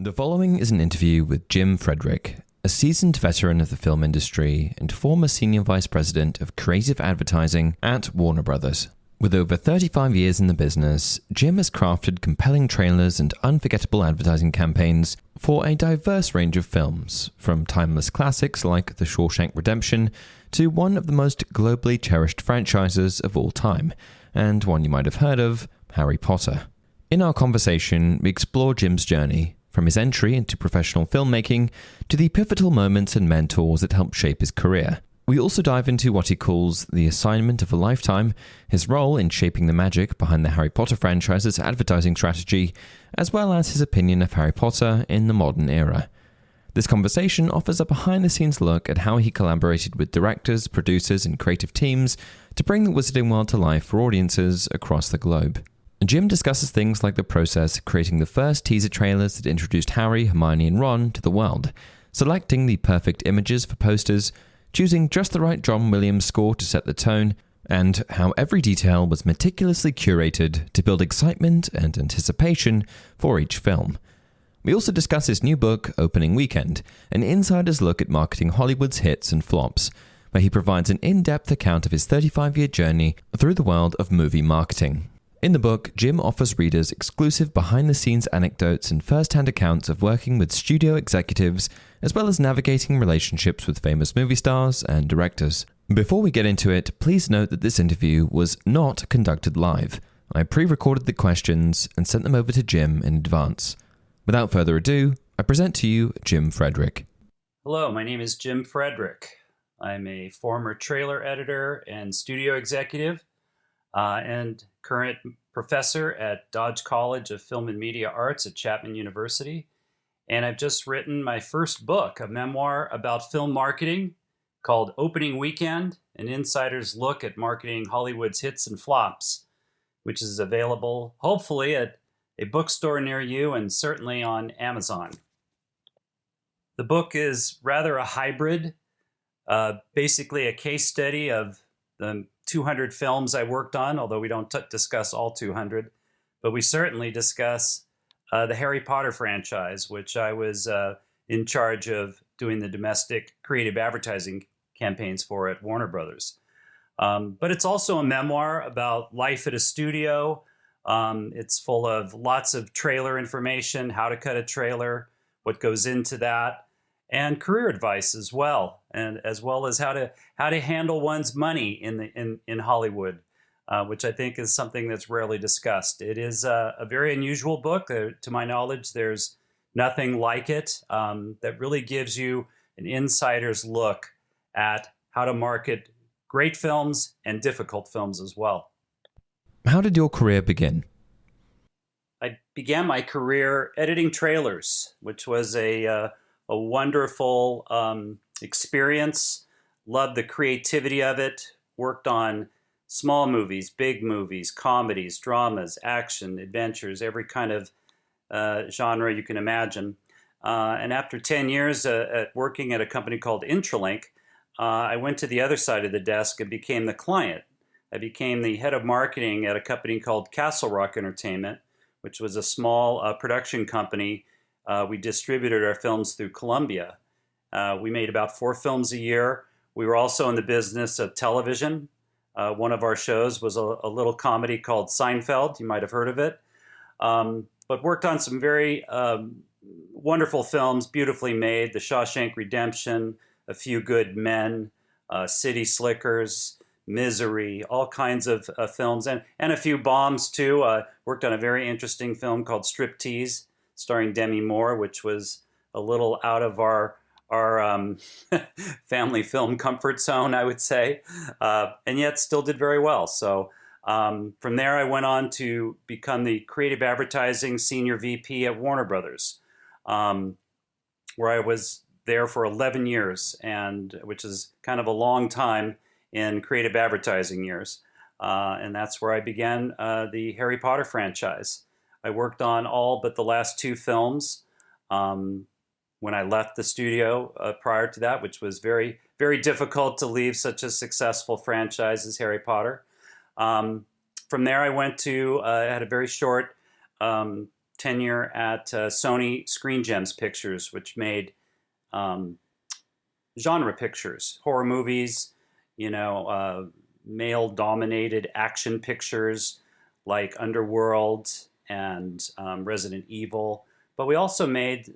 The following is an interview with Jim Fredrick, a seasoned veteran of the film industry and former senior vice president of creative advertising at Warner Brothers. With over 35 years in the business, Jim has crafted compelling trailers and unforgettable advertising campaigns for a diverse range of films, from timeless classics like The Shawshank Redemption to one of the most globally cherished franchises of all time, and one you might have heard of, Harry Potter. In our conversation, we explore Jim's journey, from his entry into professional filmmaking to the pivotal moments and mentors that helped shape his career. We also dive into what he calls the assignment of a lifetime, his role in shaping the magic behind the Harry Potter franchise's advertising strategy, as well as his opinion of Harry Potter in the modern era. This conversation offers a behind-the-scenes look at how he collaborated with directors, producers, and creative teams to bring the Wizarding World to life for audiences across the globe. Jim discusses things like the process of creating the first teaser trailers that introduced Harry, Hermione, and Ron to the world, selecting the perfect images for posters, choosing just the right John Williams score to set the tone, and how every detail was meticulously curated to build excitement and anticipation for each film. We also discuss his new book, Opening Weekend, an insider's look at marketing Hollywood's hits and flops, where he provides an in-depth account of his 35-year journey through the world of movie marketing. In the book, Jim offers readers exclusive behind-the-scenes anecdotes and first-hand accounts of working with studio executives, as well as navigating relationships with famous movie stars and directors. Before we get into it, please note that this interview was not conducted live. I pre-recorded the questions and sent them over to Jim in advance. Without further ado, I present to you Jim Fredrick. Hello, my name is Jim Fredrick. I'm a former trailer editor and studio executive, and current professor at Dodge College of Film and Media Arts at Chapman University. And I've just written my first book, a memoir about film marketing called Opening Weekend, an insider's look at marketing Hollywood's hits and flops, which is available hopefully at a bookstore near you and certainly on Amazon. The book is rather a hybrid, basically a case study of the 200 films I worked on, although we don't discuss all 200, but we certainly discuss the Harry Potter franchise, which I was in charge of doing the domestic creative advertising campaigns for at Warner Brothers. But it's also a memoir about life at a studio. It's full of lots of trailer information, how to cut a trailer, what goes into that, and career advice as well, and as well as how to handle one's money in Hollywood, which I think is something that's rarely discussed. It is a very unusual book. To my knowledge, there's nothing like it that really gives you an insider's look at how to market great films and difficult films as well. How did your career begin? I began my career editing trailers, which was a wonderful experience. Loved the creativity of it. Worked on small movies, big movies, comedies, dramas, action, adventures, every kind of genre you can imagine. And after 10 years at working at a company called Intralink, I went to the other side of the desk and became the client. I became the head of marketing at a company called Castle Rock Entertainment, which was a small production company. We distributed our films through Columbia. We made about 4 films a year. We were also in the business of television. One of our shows was a little comedy called Seinfeld. You might have heard of it. But worked on some very wonderful films, beautifully made. The Shawshank Redemption, A Few Good Men, City Slickers, Misery, all kinds of films, and a few bombs too. Worked on a very interesting film called Striptease, starring Demi Moore, which was a little out of our family film comfort zone, I would say, and yet still did very well. So from there, I went on to become the creative advertising senior VP at Warner Brothers, where I was there for 11 years, and which is kind of a long time in creative advertising years. And that's where I began the Harry Potter franchise. I worked on all but the last 2 films when I left the studio prior to that, which was very, very difficult to leave such a successful franchise as Harry Potter. From there, I went to, I had a very short tenure at Sony Screen Gems Pictures, which made genre pictures, horror movies, male-dominated action pictures like Underworld and Resident Evil. But we also made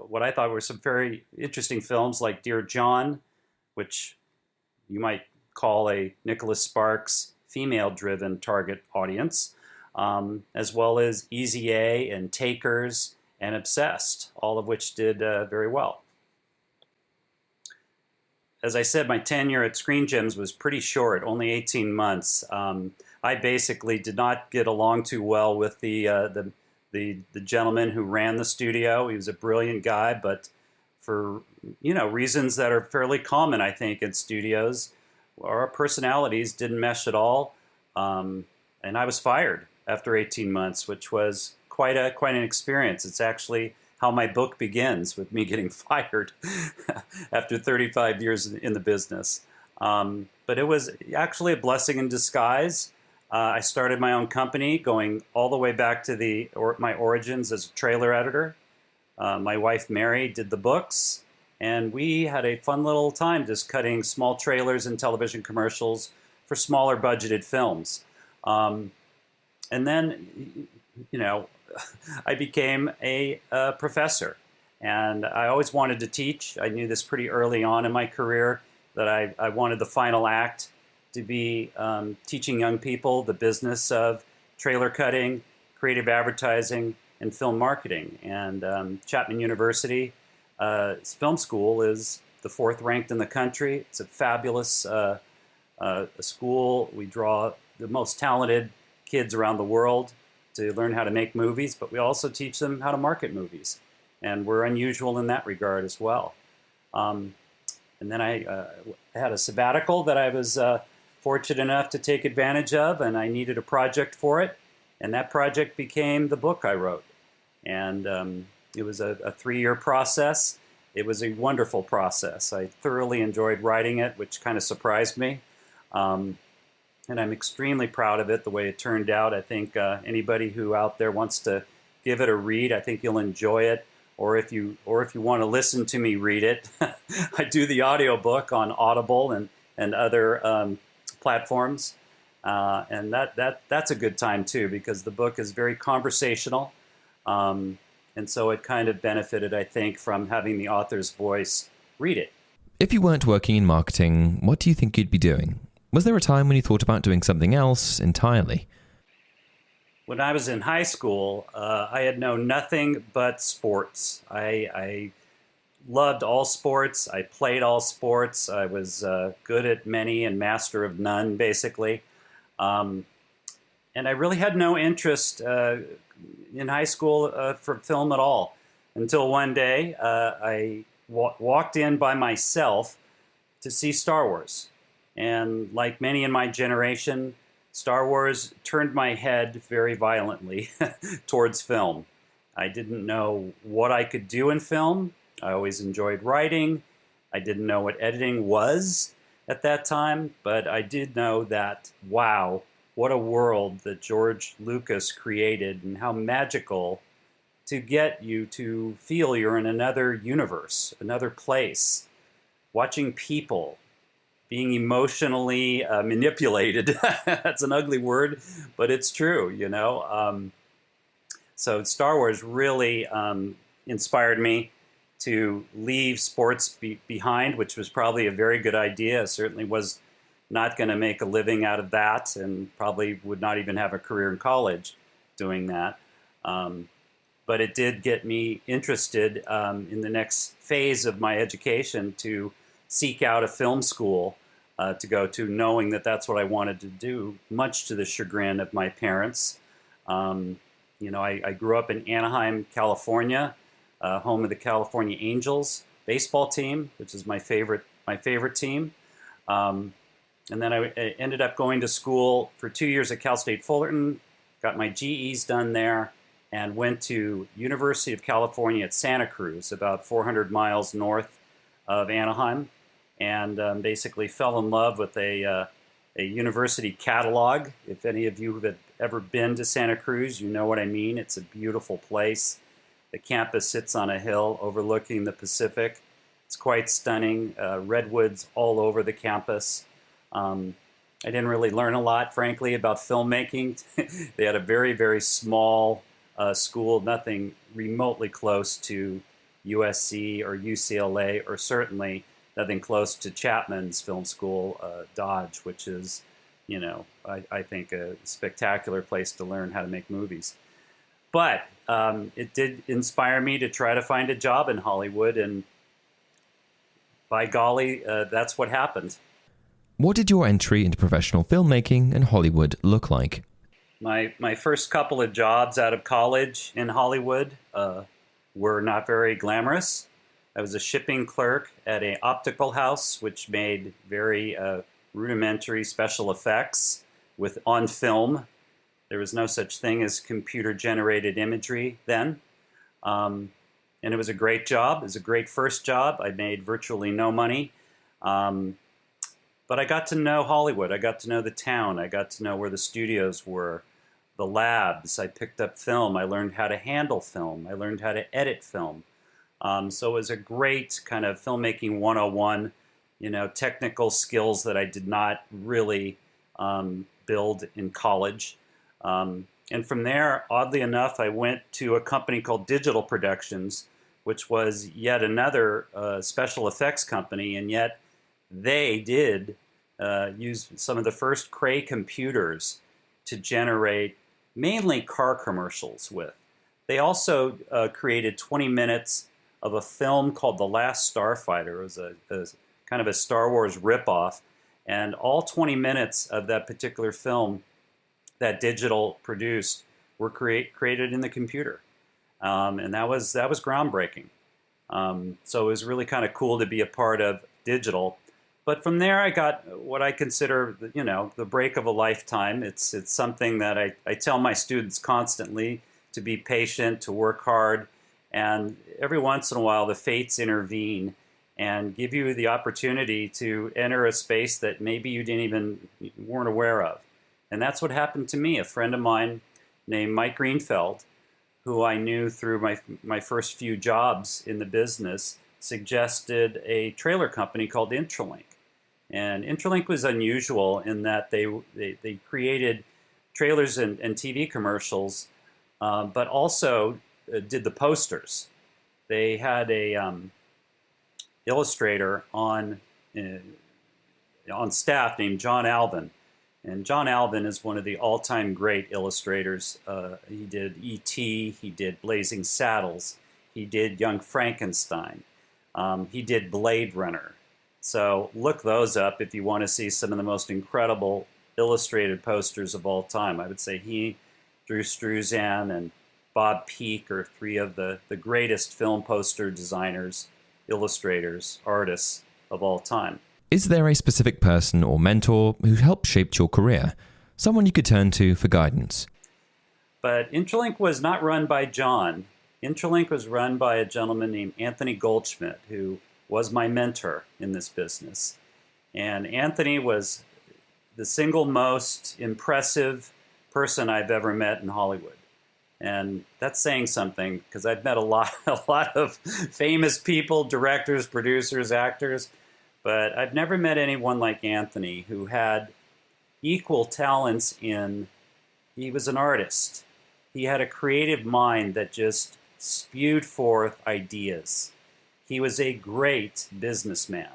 what I thought were some very interesting films like Dear John, which you might call a Nicholas Sparks female-driven target audience, as well as Easy A and Takers and Obsessed, all of which did very well. As I said, my tenure at Screen Gems was pretty short, only 18 months. I basically did not get along too well with the gentleman who ran the studio. He was a brilliant guy, but for reasons that are fairly common, I think, in studios, our personalities didn't mesh at all, and I was fired after 18 months, which was quite an experience. It's actually how my book begins, with me getting fired after 35 years in the business. But it was actually a blessing in disguise. I started my own company, going all the way back to my origins as a trailer editor. My wife, Mary, did the books, and we had a fun little time just cutting small trailers and television commercials for smaller budgeted films. And then, I became a professor, and I always wanted to teach. I knew this pretty early on in my career, that I wanted the final act to be teaching young people the business of trailer cutting, creative advertising, and film marketing. And Chapman University Film School is the 4th ranked in the country. It's a fabulous school. We draw the most talented kids around the world to learn how to make movies, but we also teach them how to market movies. And we're unusual in that regard as well. And then I had a sabbatical that I was fortunate enough to take advantage of, and I needed a project for it. And that project became the book I wrote. And it was a 3-year process. It was a wonderful process. I thoroughly enjoyed writing it, which kind of surprised me. And I'm extremely proud of it, the way it turned out. I think anybody who out there wants to give it a read, I think you'll enjoy it. Or if you want to listen to me read it, I do the audiobook on Audible and other platforms. And that's a good time too, because the book is very conversational. And so it kind of benefited, I think, from having the author's voice read it. If you weren't working in marketing, what do you think you'd be doing? Was there a time when you thought about doing something else entirely? When I was in high school, I had known nothing but sports. I loved all sports. I played all sports. I was good at many and master of none, basically. And I really had no interest in high school for film at all, until one day I walked in by myself to see Star Wars. And like many in my generation, Star Wars turned my head very violently towards film. I didn't know what I could do in film. I always enjoyed writing. I didn't know what editing was at that time, but I did know that, wow, what a world that George Lucas created, and how magical to get you to feel you're in another universe, another place, watching people being emotionally manipulated. That's an ugly word, but it's true, So Star Wars really inspired me to leave sports behind, which was probably a very good idea. I certainly was not going to make a living out of that, and probably would not even have a career in college doing that. But it did get me interested in the next phase of my education to seek out a film school to go to, knowing that that's what I wanted to do, much to the chagrin of my parents. I grew up in Anaheim, California, home of the California Angels baseball team, which is my favorite team. And then I ended up going to school for 2 years at Cal State Fullerton, got my GEs done there, and went to University of California at Santa Cruz, about 400 miles north of Anaheim, and basically fell in love with a a university catalog. If any of you have ever been to Santa Cruz, you know what I mean. It's a beautiful place. The campus sits on a hill overlooking the Pacific. It's quite stunning. Redwoods all over the campus. I didn't really learn a lot, frankly, about filmmaking. They had a very, very small school, nothing remotely close to USC or UCLA, or certainly nothing close to Chapman's film school, Dodge, which is, I think a spectacular place to learn how to make movies. But it did inspire me to try to find a job in Hollywood, and by golly, that's what happened. What did your entry into professional filmmaking in Hollywood look like? My first couple of jobs out of college in Hollywood were not very glamorous. I was a shipping clerk at an optical house, which made very rudimentary special effects on film. There was no such thing as computer-generated imagery then. And it was a great job. It was a great first job. I made virtually no money. But I got to know Hollywood. I got to know the town. I got to know where the studios were, the labs. I picked up film. I learned how to handle film. I learned how to edit film. So it was a great kind of filmmaking 101, technical skills that I did not really build in college. And from there, oddly enough, I went to a company called Digital Productions, which was yet another special effects company, and yet they did use some of the first Cray computers to generate mainly car commercials with. They also created 20 minutes of a film called The Last Starfighter. It was a kind of a Star Wars ripoff, and all 20 minutes of that particular film that Digital produced were created in the computer, and that was groundbreaking. So it was really kind of cool to be a part of Digital. But from there, I got what I consider, the break of a lifetime. It's something that I tell my students constantly, to be patient, to work hard, and every once in a while the fates intervene and give you the opportunity to enter a space that maybe you weren't aware of. And that's what happened to me. A friend of mine named Mike Greenfeld, who I knew through my first few jobs in the business, suggested a trailer company called Intralink. And Intralink was unusual in that they created trailers and TV commercials, but also did the posters. They had a illustrator on staff named John Alvin. And John Alvin is one of the all-time great illustrators. He did E.T., he did Blazing Saddles, he did Young Frankenstein, he did Blade Runner. So look those up if you want to see some of the most incredible illustrated posters of all time. I would say he, Drew Struzan, and Bob Peak are three of the greatest film poster designers, illustrators, artists of all time. Is there a specific person or mentor who helped shape your career? Someone you could turn to for guidance? But Intralink was not run by John. Intralink was run by a gentleman named Anthony Goldschmidt, who was my mentor in this business. And Anthony was the single most impressive person I've ever met in Hollywood. And that's saying something, because I've met a lot of famous people, directors, producers, actors, but I've never met anyone like Anthony, who had equal talents he was an artist. He had a creative mind that just spewed forth ideas. He was a great businessman.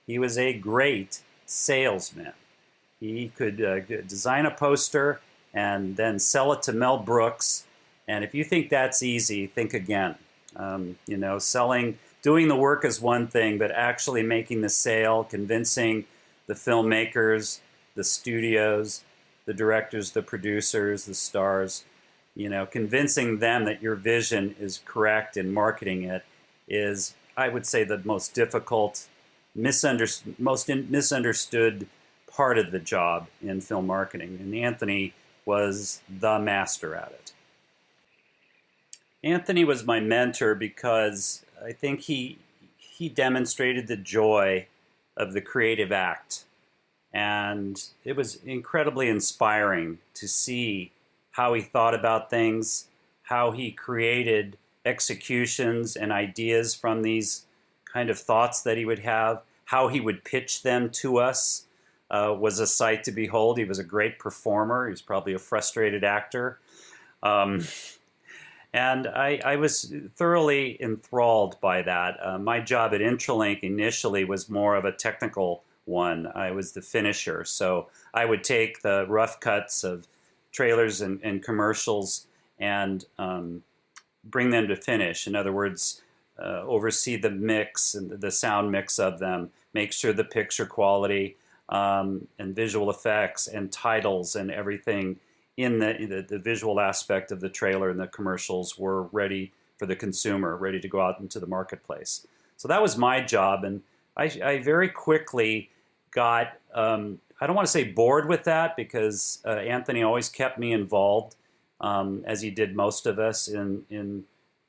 He was a great salesman. He could design a poster and then sell it to Mel Brooks. And if you think that's easy, think again. Doing the work is one thing, but actually making the sale, convincing the filmmakers, the studios, the directors, the producers, the stars, convincing them that your vision is correct and marketing it is, I would say, the most difficult, most misunderstood part of the job in film marketing. And Anthony was the master at it. Anthony was my mentor because I think he demonstrated the joy of the creative act. And it was incredibly inspiring to see how he thought about things, how he created executions and ideas from these kind of thoughts that he would have, how he would pitch them to us. Was a sight to behold. He was a great performer. He was probably a frustrated actor. Um, and I was thoroughly enthralled by that. My job at Intralink initially was more of a technical one. I was the finisher. So I would take the rough cuts of trailers and commercials and bring them to finish. In other words, oversee the mix and the sound mix of them, make sure the picture quality and visual effects and titles and everything in the visual aspect of the trailer and the commercials were ready for the consumer, ready to go out into the marketplace. So that was my job, and I very quickly got, I don't want to say bored with that, because Anthony always kept me involved, as he did most of us in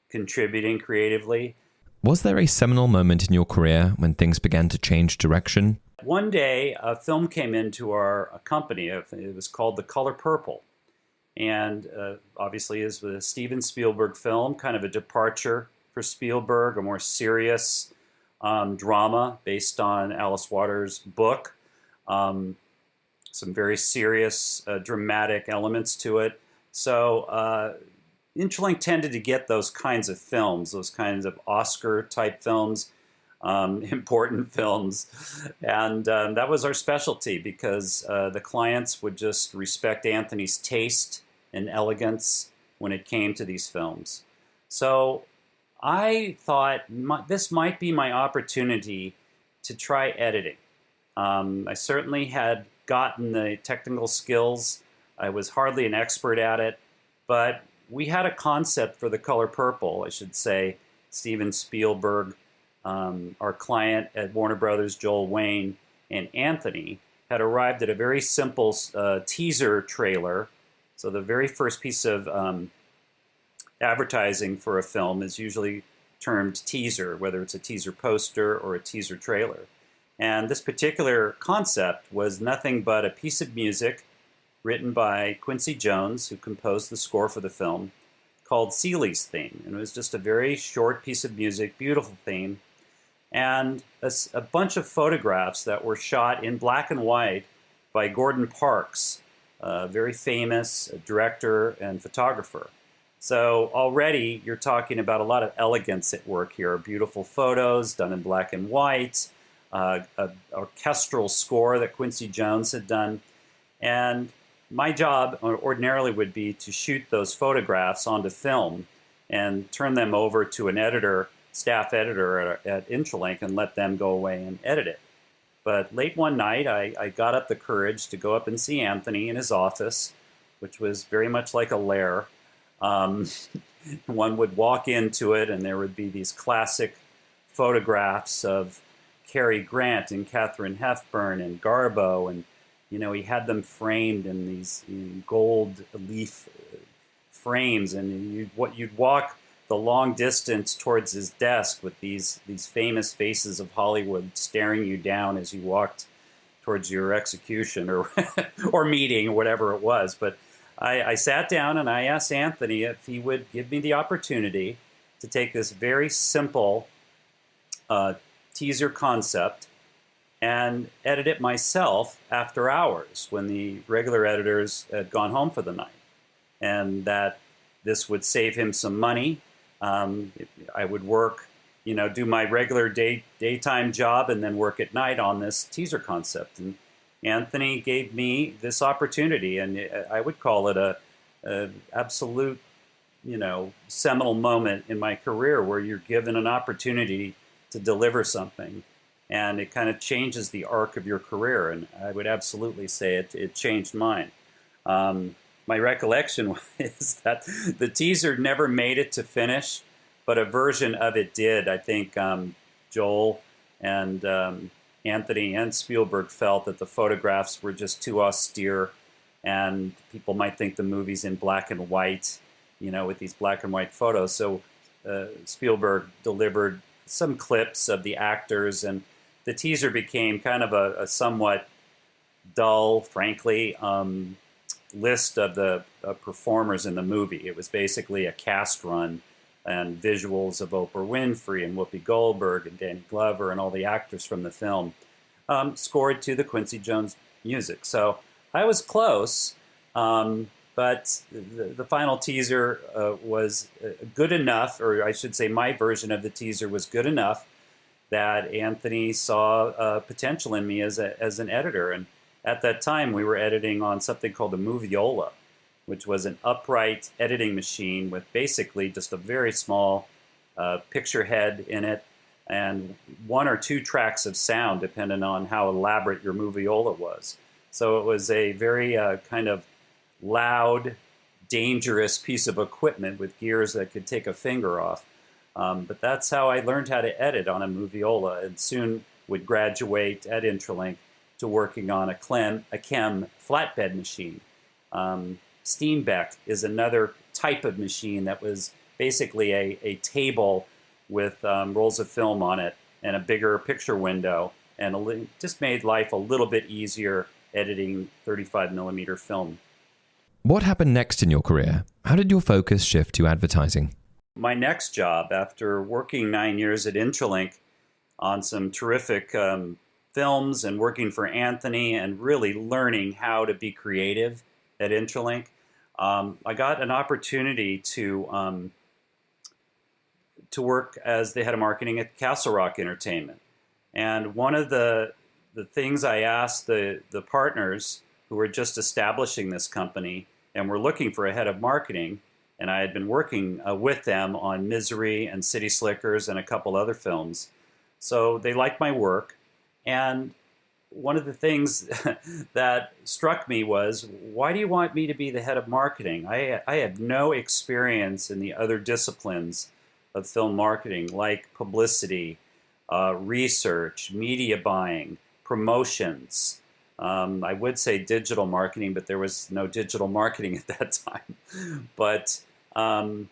contributing creatively. Was there a seminal moment in your career when things began to change direction? One day, a film came into our company. It was called The Color Purple. And obviously, it was a Steven Spielberg film, kind of a departure for Spielberg, a more serious drama based on Alice Waters' book. Some very serious, dramatic elements to it. So Intralink tended to get those kinds of films, those kinds of Oscar-type films, important films. And that was our specialty, because the clients would just respect Anthony's taste and elegance when it came to these films. So I thought this might be my opportunity to try editing. I certainly had gotten the technical skills. I was hardly an expert at it, but we had a concept for The Color Purple, I should say. Steven Spielberg, our client at Warner Brothers, Joel Wayne, and Anthony had arrived at a very simple teaser trailer. So the very first piece of advertising for a film is usually termed teaser, whether it's a teaser poster or a teaser trailer. And this particular concept was nothing but a piece of music written by Quincy Jones, who composed the score for the film, called Seeley's Theme. And it was just a very short piece of music, beautiful theme, and a bunch of photographs that were shot in black and white by Gordon Parks, a very famous director and photographer. So already you're talking about a lot of elegance at work here. Beautiful photos done in black and white, an orchestral score that Quincy Jones had done. And my job ordinarily would be to shoot those photographs onto film and turn them over to an editor, staff editor at Intralink, and let them go away and edit it. But late one night, I got up the courage to go up and see Anthony in his office, which was very much like a lair. One would walk into it, and there would be these classic photographs of Cary Grant and Katharine Hepburn and Garbo, and he had them framed in these gold leaf frames, and you'd walk the long distance towards his desk with these famous faces of Hollywood staring you down as you walked towards your execution or or meeting, or whatever it was. But I sat down and I asked Anthony if he would give me the opportunity to take this very simple teaser concept and edit it myself after hours when the regular editors had gone home for the night, and that this would save him some money. I would work, do my regular daytime job and then work at night on this teaser concept. And Anthony gave me this opportunity, and I would call it a absolute, seminal moment in my career, where you're given an opportunity to deliver something, and it kind of changes the arc of your career. And I would absolutely say it changed mine. My recollection is that the teaser never made it to finish, but a version of it did. I think Joel and Anthony and Spielberg felt that the photographs were just too austere, and people might think the movie's in black and white, with these black and white photos. So Spielberg delivered some clips of the actors, and the teaser became kind of a somewhat dull, frankly, list of the performers in the movie. It was basically a cast run and visuals of Oprah Winfrey and Whoopi Goldberg and Danny Glover and all the actors from the film, scored to the Quincy Jones music. So I was close, but the final teaser was good enough, or I should say my version of the teaser was good enough that Anthony saw potential in me as an editor. And at that time, we were editing on something called a Moviola, which was an upright editing machine with basically just a very small picture head in it and 1 or 2 tracks of sound, depending on how elaborate your Moviola was. So it was a very kind of loud, dangerous piece of equipment with gears that could take a finger off. But that's how I learned how to edit on a Moviola, and soon would graduate at Intralink to working on a chem flatbed machine. Steenbeck is another type of machine that was basically a table with rolls of film on it and a bigger picture window, and just made life a little bit easier editing 35 millimeter film. What happened next in your career? How did your focus shift to advertising? My next job, after working 9 years at Intralink on some terrific films and working for Anthony and really learning how to be creative at Intralink, I got an opportunity to work as the head of marketing at Castle Rock Entertainment. And one of the things I asked the partners who were just establishing this company and were looking for a head of marketing, and I had been working with them on Misery and City Slickers and a couple other films. So they liked my work. And one of the things that struck me was, why do you want me to be the head of marketing? I had no experience in the other disciplines of film marketing, like publicity, research, media buying, promotions. I would say digital marketing, but there was no digital marketing at that time. But and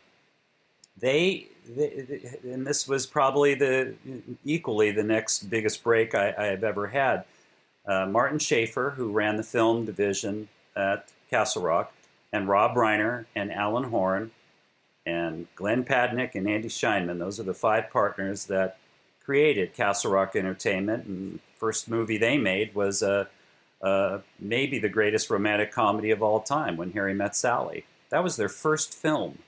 this was probably equally the next biggest break I have ever had. Martin Schaefer, who ran the film division at Castle Rock, and Rob Reiner and Alan Horn and Glenn Padnick and Andy Scheinman, those are the 5 partners that created Castle Rock Entertainment. And the first movie they made was maybe the greatest romantic comedy of all time, When Harry Met Sally. That was their first film.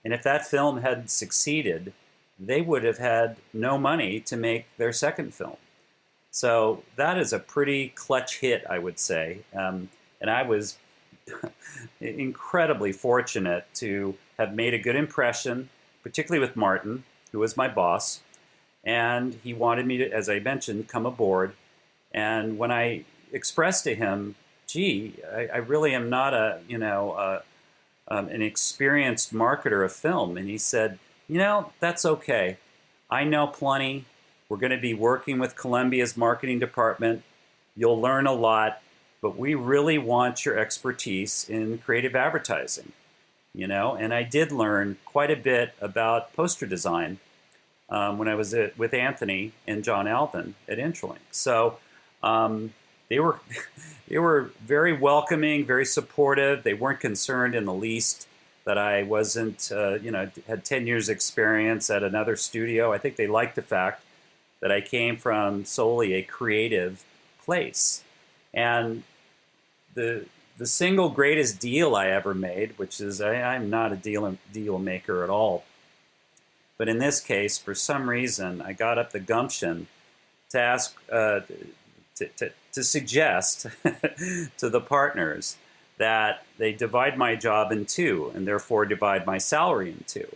And if that film had succeeded, they would have had no money to make their second film. So that is a pretty clutch hit, I would say. And I was incredibly fortunate to have made a good impression, particularly with Martin, who was my boss. And he wanted me to, as I mentioned, come aboard. And when I expressed to him, gee, I really am not an experienced marketer of film. And he said, that's okay. I know plenty. We're going to be working with Columbia's marketing department. You'll learn a lot, but we really want your expertise in creative advertising. And I did learn quite a bit about poster design when I was with Anthony and John Alvin at Intralink. So they were very welcoming, very supportive. They weren't concerned in the least that I wasn't, had 10 years experience at another studio. I think they liked the fact that I came from solely a creative place. And the single greatest deal I ever made, which is I'm not a deal maker at all, but in this case, for some reason, I got up the gumption to ask, to suggest to the partners that they divide my job in 2 and therefore divide my salary in 2.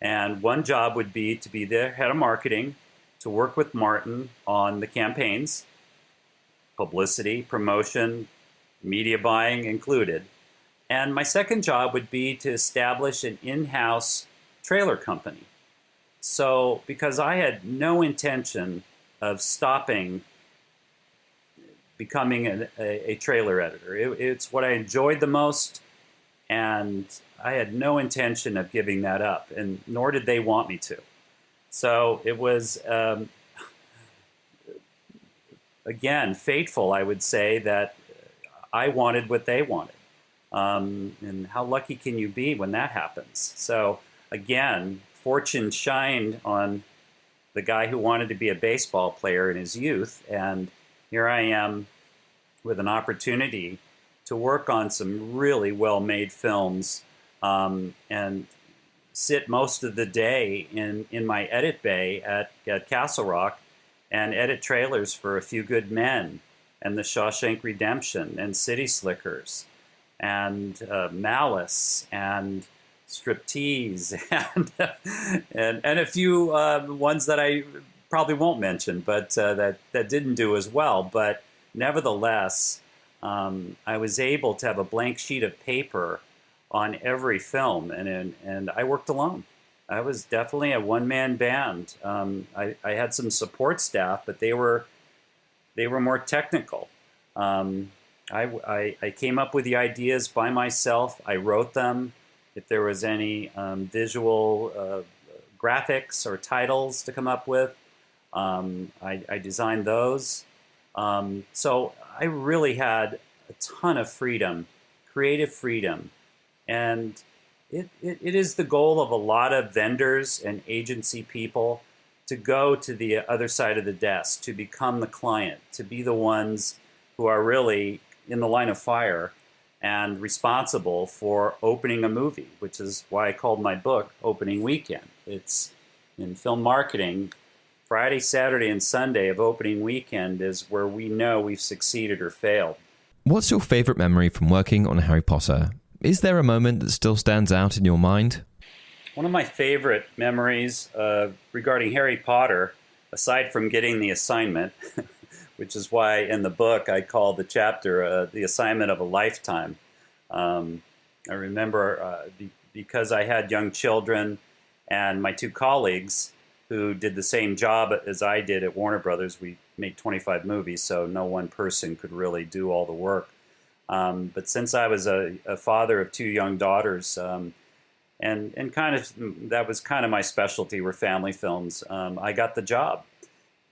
And one job would be to be the head of marketing, to work with Martin on the campaigns, publicity, promotion, media buying included. And my second job would be to establish an in-house trailer company. So, because I had no intention of stopping becoming a trailer editor. It's what I enjoyed the most, and I had no intention of giving that up, and nor did they want me to. So it was, again, fateful, I would say, that I wanted what they wanted. And how lucky can you be when that happens? So again, fortune shined on the guy who wanted to be a baseball player in his youth, and here I am with an opportunity to work on some really well-made films, and sit most of the day in my edit bay at Castle Rock and edit trailers for A Few Good Men and The Shawshank Redemption and City Slickers and Malice and Striptease and a few ones that I probably won't mention, but that didn't do as well. But nevertheless, I was able to have a blank sheet of paper on every film, and I worked alone. I was definitely a one-man band. I had some support staff, but they were more technical. I came up with the ideas by myself. I wrote them. If there was any visual graphics or titles to come up with, I designed those. So I really had a ton of freedom, creative freedom. And it is the goal of a lot of vendors and agency people to go to the other side of the desk, to become the client, to be the ones who are really in the line of fire and responsible for opening a movie, which is why I called my book Opening Weekend. It's in film marketing. Friday, Saturday, and Sunday of opening weekend is where we know we've succeeded or failed. What's your favorite memory from working on Harry Potter? Is there a moment that still stands out in your mind? One of my favorite memories regarding Harry Potter, aside from getting the assignment, which is why in the book I call the chapter The Assignment of a Lifetime. I remember because I had young children and my two colleagues who did the same job as I did at Warner Brothers. We made 25 movies, so no one person could really do all the work. But since I was a father of two young daughters, and kind of that was kind of my specialty, were family films, I got the job.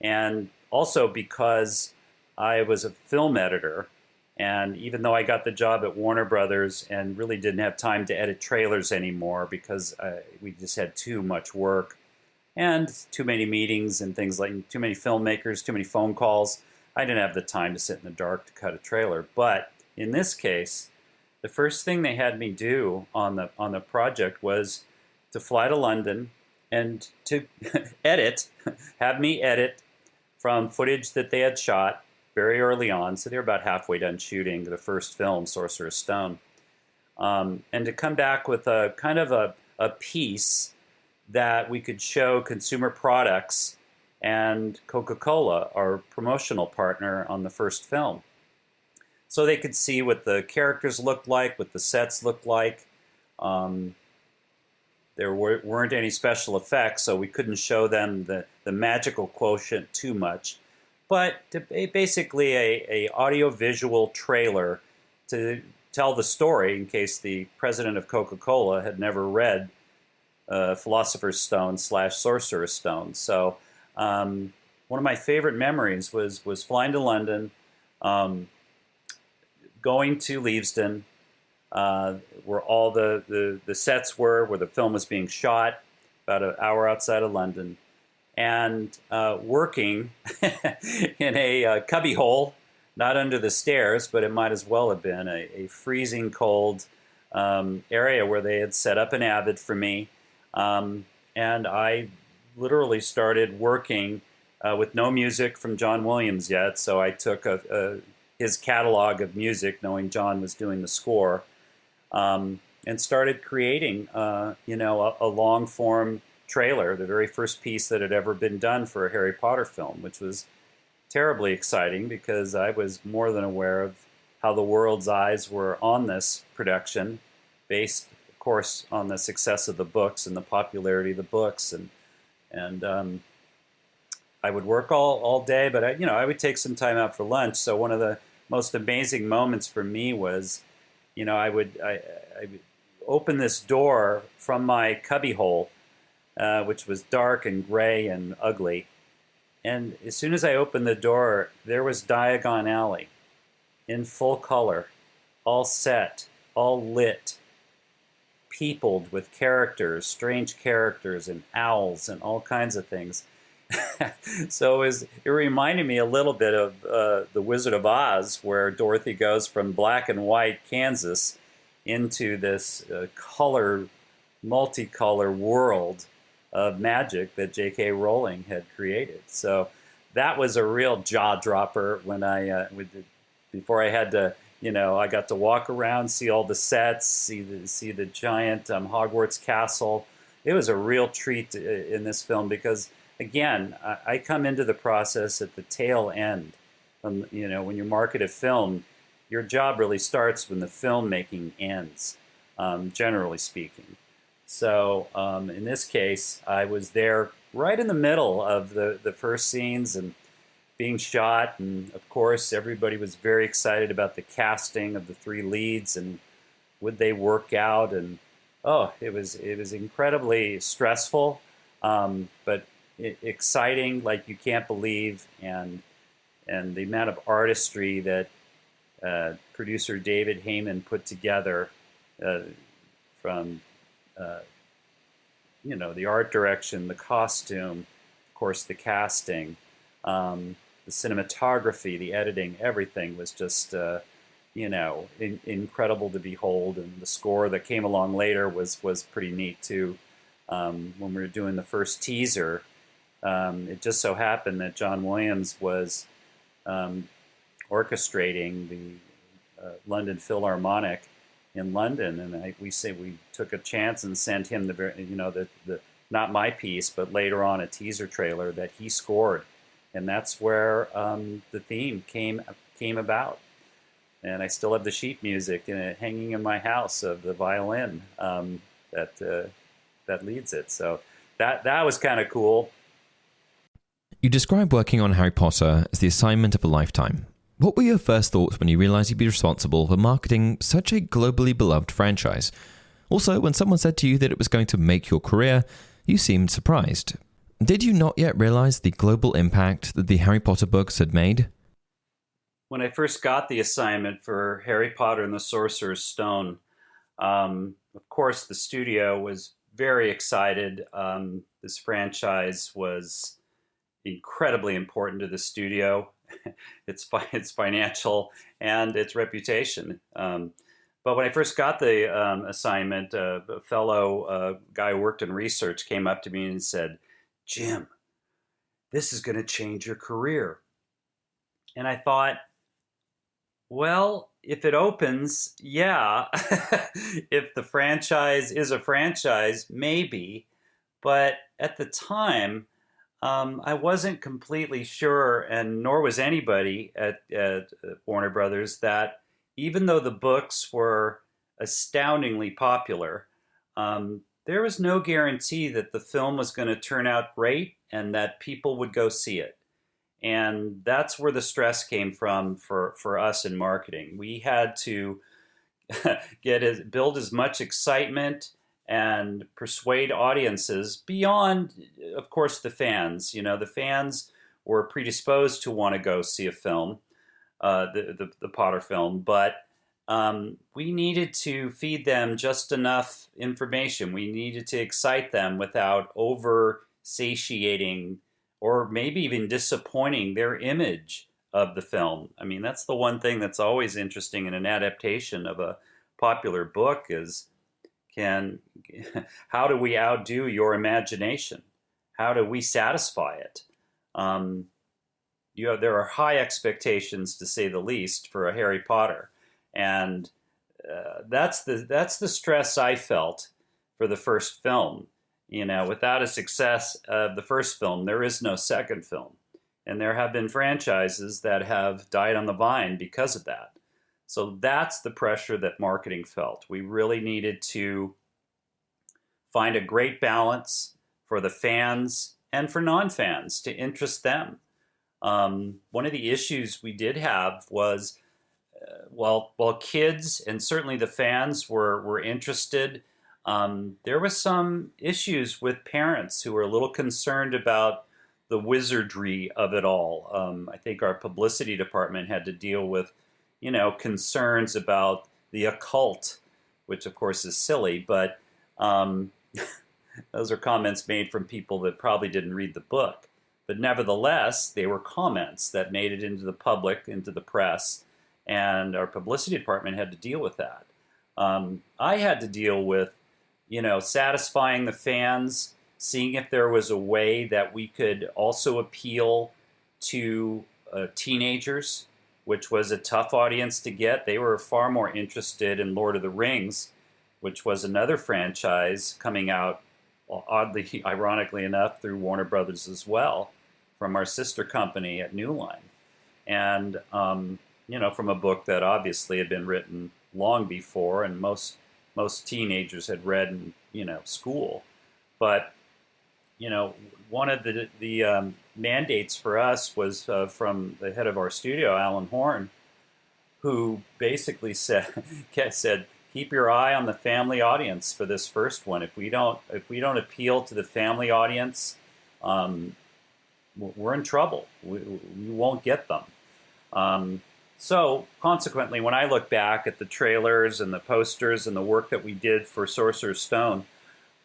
And also because I was a film editor, and even though I got the job at Warner Brothers and really didn't have time to edit trailers anymore because we just had too much work and too many meetings and things like too many filmmakers, too many phone calls, I didn't have the time to sit in the dark to cut a trailer. But in this case, the first thing they had me do on the project was to fly to London and to have me edit from footage that they had shot very early on. So they were about halfway done shooting the first film, Sorcerer's Stone. And to come back with a kind of a piece that we could show consumer products and Coca-Cola, our promotional partner on the first film. So they could see what the characters looked like, what the sets looked like. There weren't any special effects, so we couldn't show them the magical quotient too much. But basically a audio-visual trailer to tell the story in case the president of Coca-Cola had never read Philosopher's Stone / Sorcerer's Stone. So one of my favorite memories was flying to London, going to Leavesden, where all the sets were, where the film was being shot, about an hour outside of London, and working in a cubbyhole, not under the stairs, but it might as well have been a freezing cold area where they had set up an Avid for me. And I literally started working with no music from John Williams yet, so I took his catalog of music, knowing John was doing the score, and started creating, a long-form trailer, the very first piece that had ever been done for a Harry Potter film, which was terribly exciting because I was more than aware of how the world's eyes were on this production, based, of course, on the success of the books and the popularity of the books, and I would work all day, but I would take some time out for lunch. So one of the most amazing moments for me was, I would open this door from my cubbyhole, which was dark and gray and ugly. And as soon as I opened the door, there was Diagon Alley in full color. all set, all lit, peopled with characters, strange characters and owls and all kinds of things. So it reminded me a little bit of The Wizard of Oz, where Dorothy goes from black and white Kansas into this multicolor world of magic that J.K. Rowling had created. So that was a real jaw dropper when before I had to, I got to walk around, see all the sets, see the giant Hogwarts castle. It was a real treat in this film because, again, I come into the process at the tail end. When you market a film, your job really starts when the filmmaking ends, generally speaking. So in this case, I was there right in the middle of the first scenes and being shot. And of course, everybody was very excited about the casting of the three leads and would they work out. And it was incredibly stressful, but exciting like you can't believe. And the amount of artistry that producer David Heyman put together from the art direction, the costume, of course, the casting, the cinematography, the editing, everything was just, incredible to behold. And the score that came along later was pretty neat too. When we were doing the first teaser, it just so happened that John Williams was orchestrating the London Philharmonic in London, and we took a chance and sent him the not my piece, but later on a teaser trailer that he scored, and that's where the theme came about. And I still have the sheet music hanging in my house of the violin that leads it. So that was kind of cool. You describe working on Harry Potter as the assignment of a lifetime. What were your first thoughts when you realized you'd be responsible for marketing such a globally beloved franchise? Also, when someone said to you that it was going to make your career, you seemed surprised. Did you not yet realize the global impact that the Harry Potter books had made? When I first got the assignment for Harry Potter and the Sorcerer's Stone, of course, the studio was very excited. This franchise was incredibly important to the studio. Its financial and its reputation. But when I first got the assignment, a fellow guy who worked in research came up to me and said, "Jim, this is going to change your career." And I thought, well, if it opens, yeah. If the franchise is a franchise, maybe. But at the time, I wasn't completely sure, and nor was anybody at Warner Brothers, that even though the books were astoundingly popular, there was no guarantee that the film was going to turn out great and that people would go see it. And that's where the stress came from for us in marketing. We had to build as much excitement and persuade audiences beyond, of course, the fans. The fans were predisposed to want to go see a film, the Potter film, but we needed to feed them just enough information. We needed to excite them without over-satiating or maybe even disappointing their image of the film. I mean, that's the one thing that's always interesting in an adaptation of a popular book is how do we outdo your imagination? How do we satisfy it? There are high expectations, to say the least, for a Harry Potter, and that's the stress I felt for the first film. Without a success of the first film, there is no second film, and there have been franchises that have died on the vine because of that. So that's the pressure that marketing felt. We really needed to find a great balance for the fans and for non-fans to interest them. One of the issues we did have was, while kids and certainly the fans were interested, there was some issues with parents who were a little concerned about the wizardry of it all. I think our publicity department had to deal with, concerns about the occult, which of course is silly, but those are comments made from people that probably didn't read the book. But nevertheless, they were comments that made it into the public, into the press, and our publicity department had to deal with that. I had to deal with, satisfying the fans, seeing if there was a way that we could also appeal to teenagers, which was a tough audience to get. They were far more interested in Lord of the Rings, which was another franchise coming out, oddly, ironically enough, through Warner Brothers as well, from our sister company at New Line. And, from a book that obviously had been written long before and most teenagers had read in, school. But, one of the mandates for us was from the head of our studio, Alan Horn, who basically said, keep your eye on the family audience for this first one. If we don't appeal to the family audience, we're in trouble. We won't get them. So consequently, when I look back at the trailers and the posters and the work that we did for Sorcerer's Stone,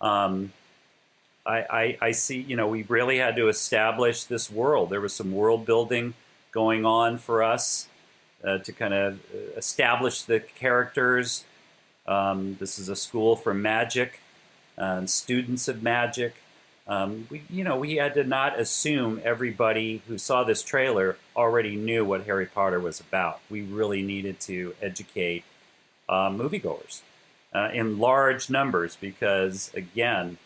I see, we really had to establish this world. There was some world building going on for us to kind of establish the characters. This is a school for magic, students of magic. We had to not assume everybody who saw this trailer already knew what Harry Potter was about. We really needed to educate moviegoers in large numbers because, again,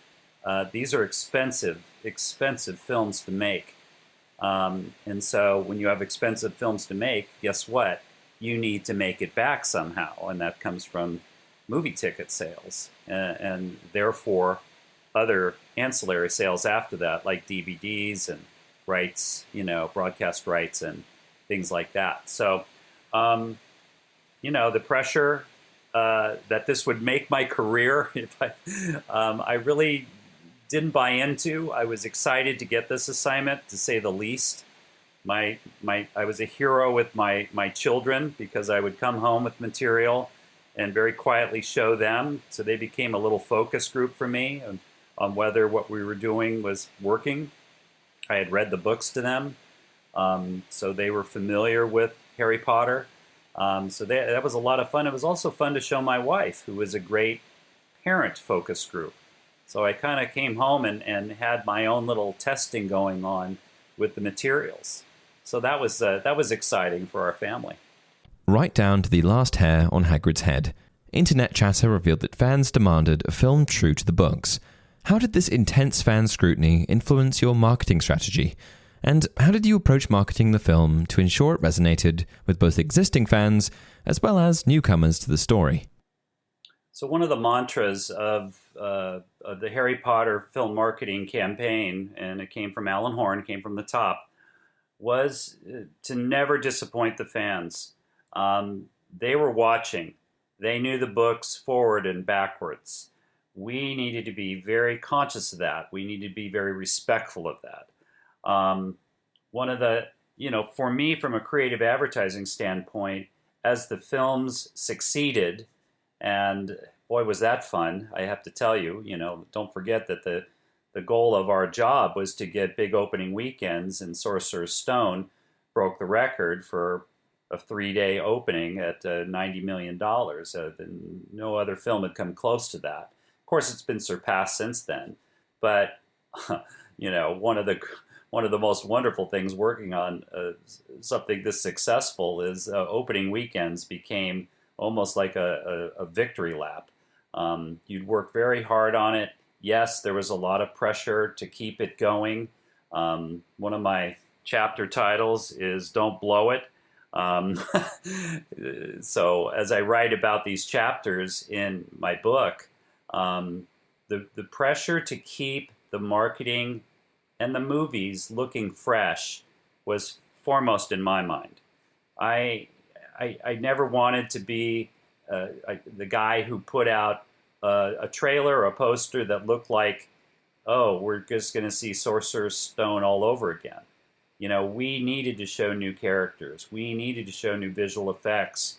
these are expensive films to make. And so when you have expensive films to make, guess what? You need to make it back somehow, and that comes from movie ticket sales, and therefore other ancillary sales after that, like DVDs and rights, broadcast rights and things like that. So, the pressure that this would make my career, I really didn't buy into. I was excited to get this assignment, to say the least. I was a hero with my children because I would come home with material and very quietly show them. So they became a little focus group for me on whether what we were doing was working. I had read the books to them, so they were familiar with Harry Potter. So that was a lot of fun. It was also fun to show my wife, who was a great parent focus group. So I kind of came home and had my own little testing going on with the materials. So that was exciting for our family. Right down to the last hair on Hagrid's head, internet chatter revealed that fans demanded a film true to the books. How did this intense fan scrutiny influence your marketing strategy? And how did you approach marketing the film to ensure it resonated with both existing fans as well as newcomers to the story? So one of the mantras of the Harry Potter film marketing campaign, and it came from Alan Horn, came from the top, was to never disappoint the fans. They were watching. They knew the books forward and backwards. We needed to be very conscious of that. We needed to be very respectful of that. One of the, for me, from a creative advertising standpoint, as the films succeeded, and boy, was that fun, I have to tell you, don't forget that the goal of our job was to get big opening weekends, and Sorcerer's Stone broke the record for a 3-day opening at $90 million. No other film had come close to that. Of course, it's been surpassed since then. But, one of the most wonderful things working on something this successful is opening weekends became almost like a victory lap. You'd work very hard on it. Yes, there was a lot of pressure to keep it going. One of my chapter titles is Don't Blow It. So as I write about these chapters in my book, the pressure to keep the marketing and the movies looking fresh was foremost in my mind. I never wanted to be the guy who put out a trailer or a poster that looked like, oh, we're just going to see Sorcerer's Stone all over again. We needed to show new characters. We needed to show new visual effects.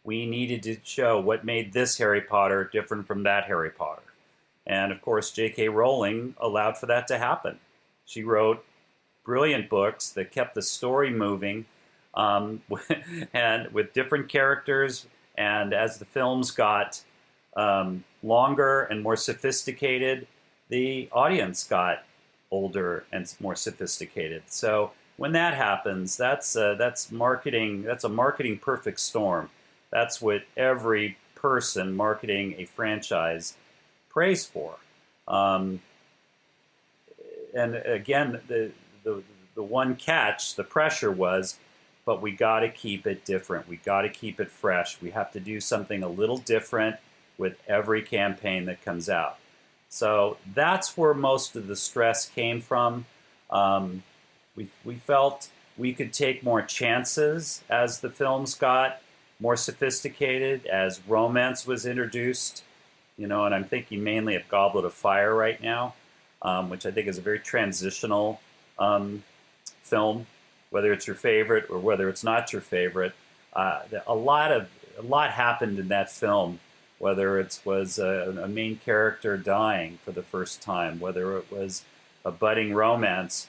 we needed to show what made this Harry Potter different from that Harry Potter. And of course, J.K. Rowling allowed for that to happen. She wrote brilliant books that kept the story moving, and with different characters. And as the films got longer and more sophisticated, the audience got older and more sophisticated. So when that happens, that's marketing. That's a marketing perfect storm. That's what every person marketing a franchise prays for. And again, the one catch, the pressure was, but we got to keep it different. We got to keep it fresh. We have to do something a little different with every campaign that comes out. So that's where most of the stress came from. We felt we could take more chances as the films got more sophisticated, as romance was introduced, and I'm thinking mainly of Goblet of Fire right now, which I think is a very transitional film, whether it's your favorite or whether it's not your favorite. A lot happened in that film, whether it was a main character dying for the first time, whether it was a budding romance,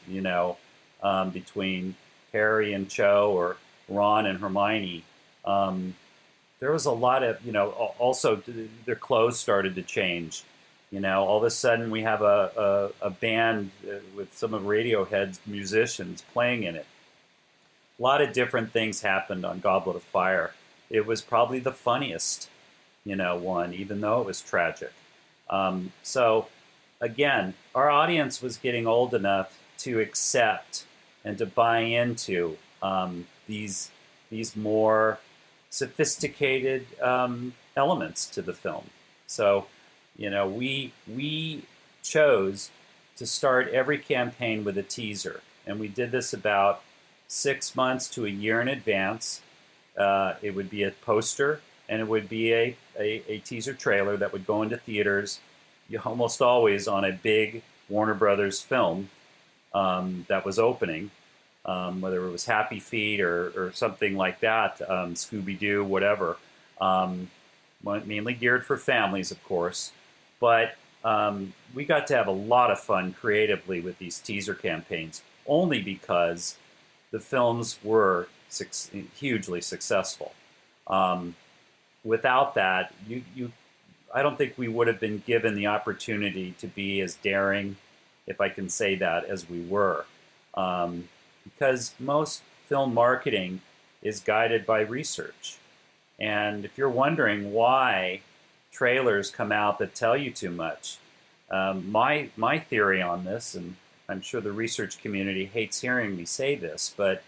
between Harry and Cho or Ron and Hermione. There was a lot of, also their clothes started to change. All of a sudden we have a band with some of Radiohead's musicians playing in it. A lot of different things happened on Goblet of Fire. It was probably the funniest, one, even though it was tragic. So again, our audience was getting old enough to accept and to buy into these more sophisticated elements to the film. So, we chose to start every campaign with a teaser, and we did this about 6 months to a year in advance. It would be a poster, and it would be a teaser trailer that would go into theaters, almost always on a big Warner Brothers film that was opening, whether it was Happy Feet or something like that, Scooby-Doo, whatever. Mainly geared for families, of course. But we got to have a lot of fun creatively with these teaser campaigns, only because the films were hugely successful. Without that, I don't think we would have been given the opportunity to be as daring, if I can say that, as we were. Because most film marketing is guided by research. And if you're wondering why trailers come out that tell you too much, my theory on this, and I'm sure the research community hates hearing me say this, but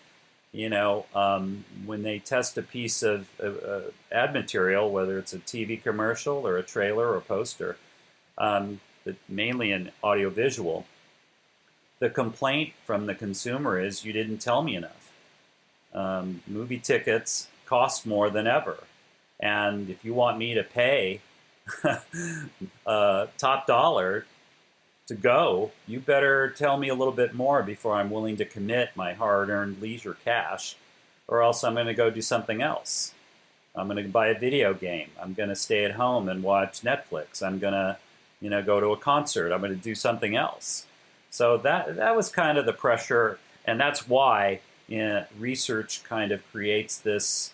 when they test a piece of ad material, whether it's a TV commercial or a trailer or a poster, but mainly in audiovisual, the complaint from the consumer is, you didn't tell me enough. Movie tickets cost more than ever. And if you want me to pay top dollar to go, you better tell me a little bit more before I'm willing to commit my hard-earned leisure cash, or else I'm going to go do something else. I'm going to buy a video game. I'm going to stay at home and watch Netflix. I'm going to, go to a concert. I'm going to do something else. So that was kind of the pressure, and that's why research kind of creates this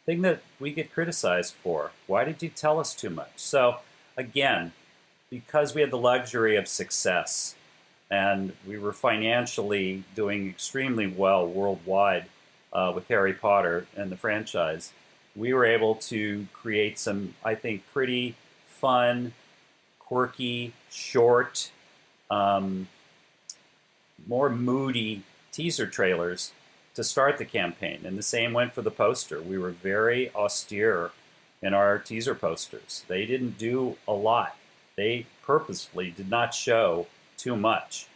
thing that we get criticized for. Why did you tell us too much? So again, because we had the luxury of success and we were financially doing extremely well worldwide with Harry Potter and the franchise, we were able to create some, I think, pretty fun, quirky, short, more moody teaser trailers to start the campaign. And the same went for the poster. We were very austere in our teaser posters. They didn't do a lot. They purposefully did not show too much.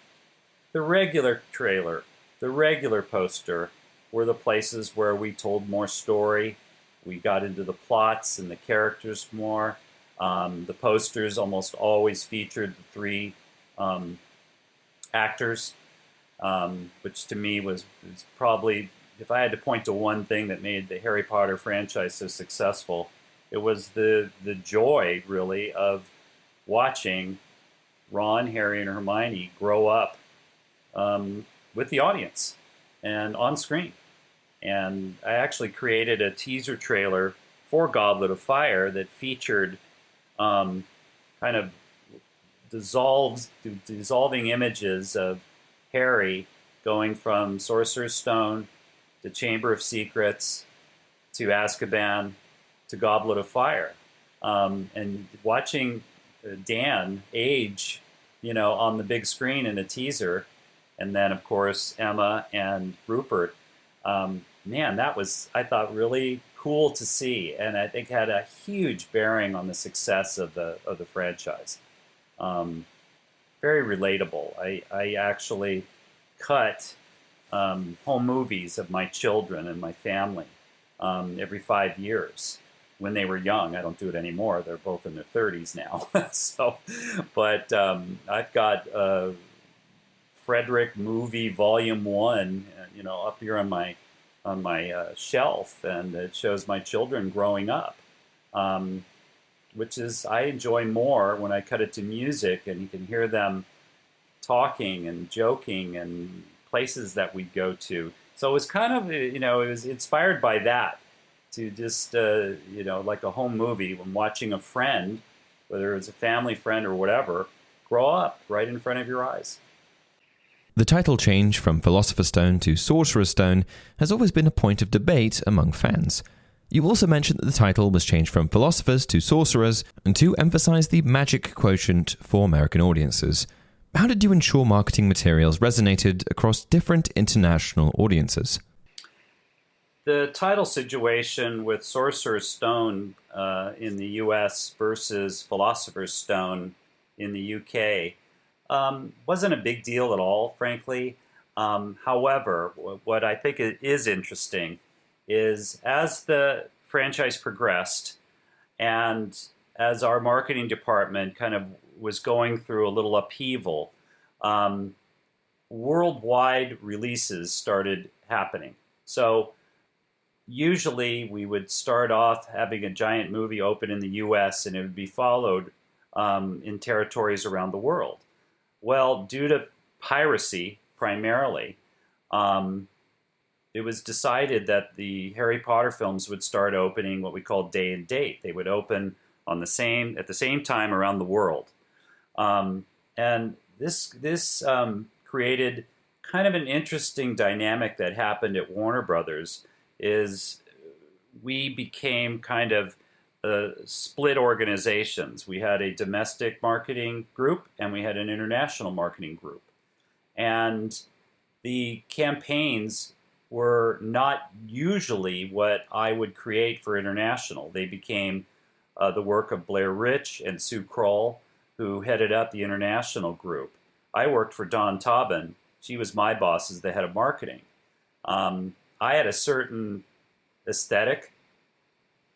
The regular trailer, the regular poster, were the places where we told more story. We got into the plots and the characters more. The posters almost always featured the three actors, which to me was probably if I had to point to one thing that made the Harry Potter franchise so successful, it was the joy, really, of watching Ron, Harry, and Hermione grow up with the audience and on screen. And I actually created a teaser trailer for Goblet of Fire that featured kind of dissolving images of Harry going from Sorcerer's Stone to Chamber of Secrets to Azkaban to Goblet of Fire. And watching Dan age, on the big screen in a teaser, and then, of course, Emma and Rupert, man, that was, I thought, really cool to see, and I think had a huge bearing on the success of the franchise. Very relatable. I actually cut home movies of my children and my family every 5 years when they were young. I don't do it anymore. They're both in their 30s now. But I've got Fredrick movie Volume 1, up here on my shelf, and it shows my children growing up, which is, I enjoy more when I cut it to music and you can hear them talking and joking and places that we go to. So it was kind of, it was inspired by that, to just, like a home movie, when watching a friend, whether it was a family friend or whatever, grow up right in front of your eyes. The title change from Philosopher's Stone to Sorcerer's Stone has always been a point of debate among fans. You also mentioned that the title was changed from Philosophers to Sorcerers to emphasize the magic quotient for American audiences. How did you ensure marketing materials resonated across different international audiences? The title situation with Sorcerer's Stone in the US versus Philosopher's Stone in the UK wasn't a big deal at all, frankly. However, what I think is interesting is, as the franchise progressed and as our marketing department kind of was going through a little upheaval, worldwide releases started happening. So usually we would start off having a giant movie open in the US and it would be followed in territories around the world. Well, due to piracy, primarily, it was decided that the Harry Potter films would start opening what we call day and date. They would open at the same time around the world, and this created kind of an interesting dynamic that happened at Warner Brothers. Is we became kind of split organizations. We had a domestic marketing group and we had an international marketing group. And the campaigns were not usually what I would create for international. They became the work of Blair Rich and Sue Kroll, who headed up the international group. I worked for Dawn Taubin. She was my boss as the head of marketing. I had a certain aesthetic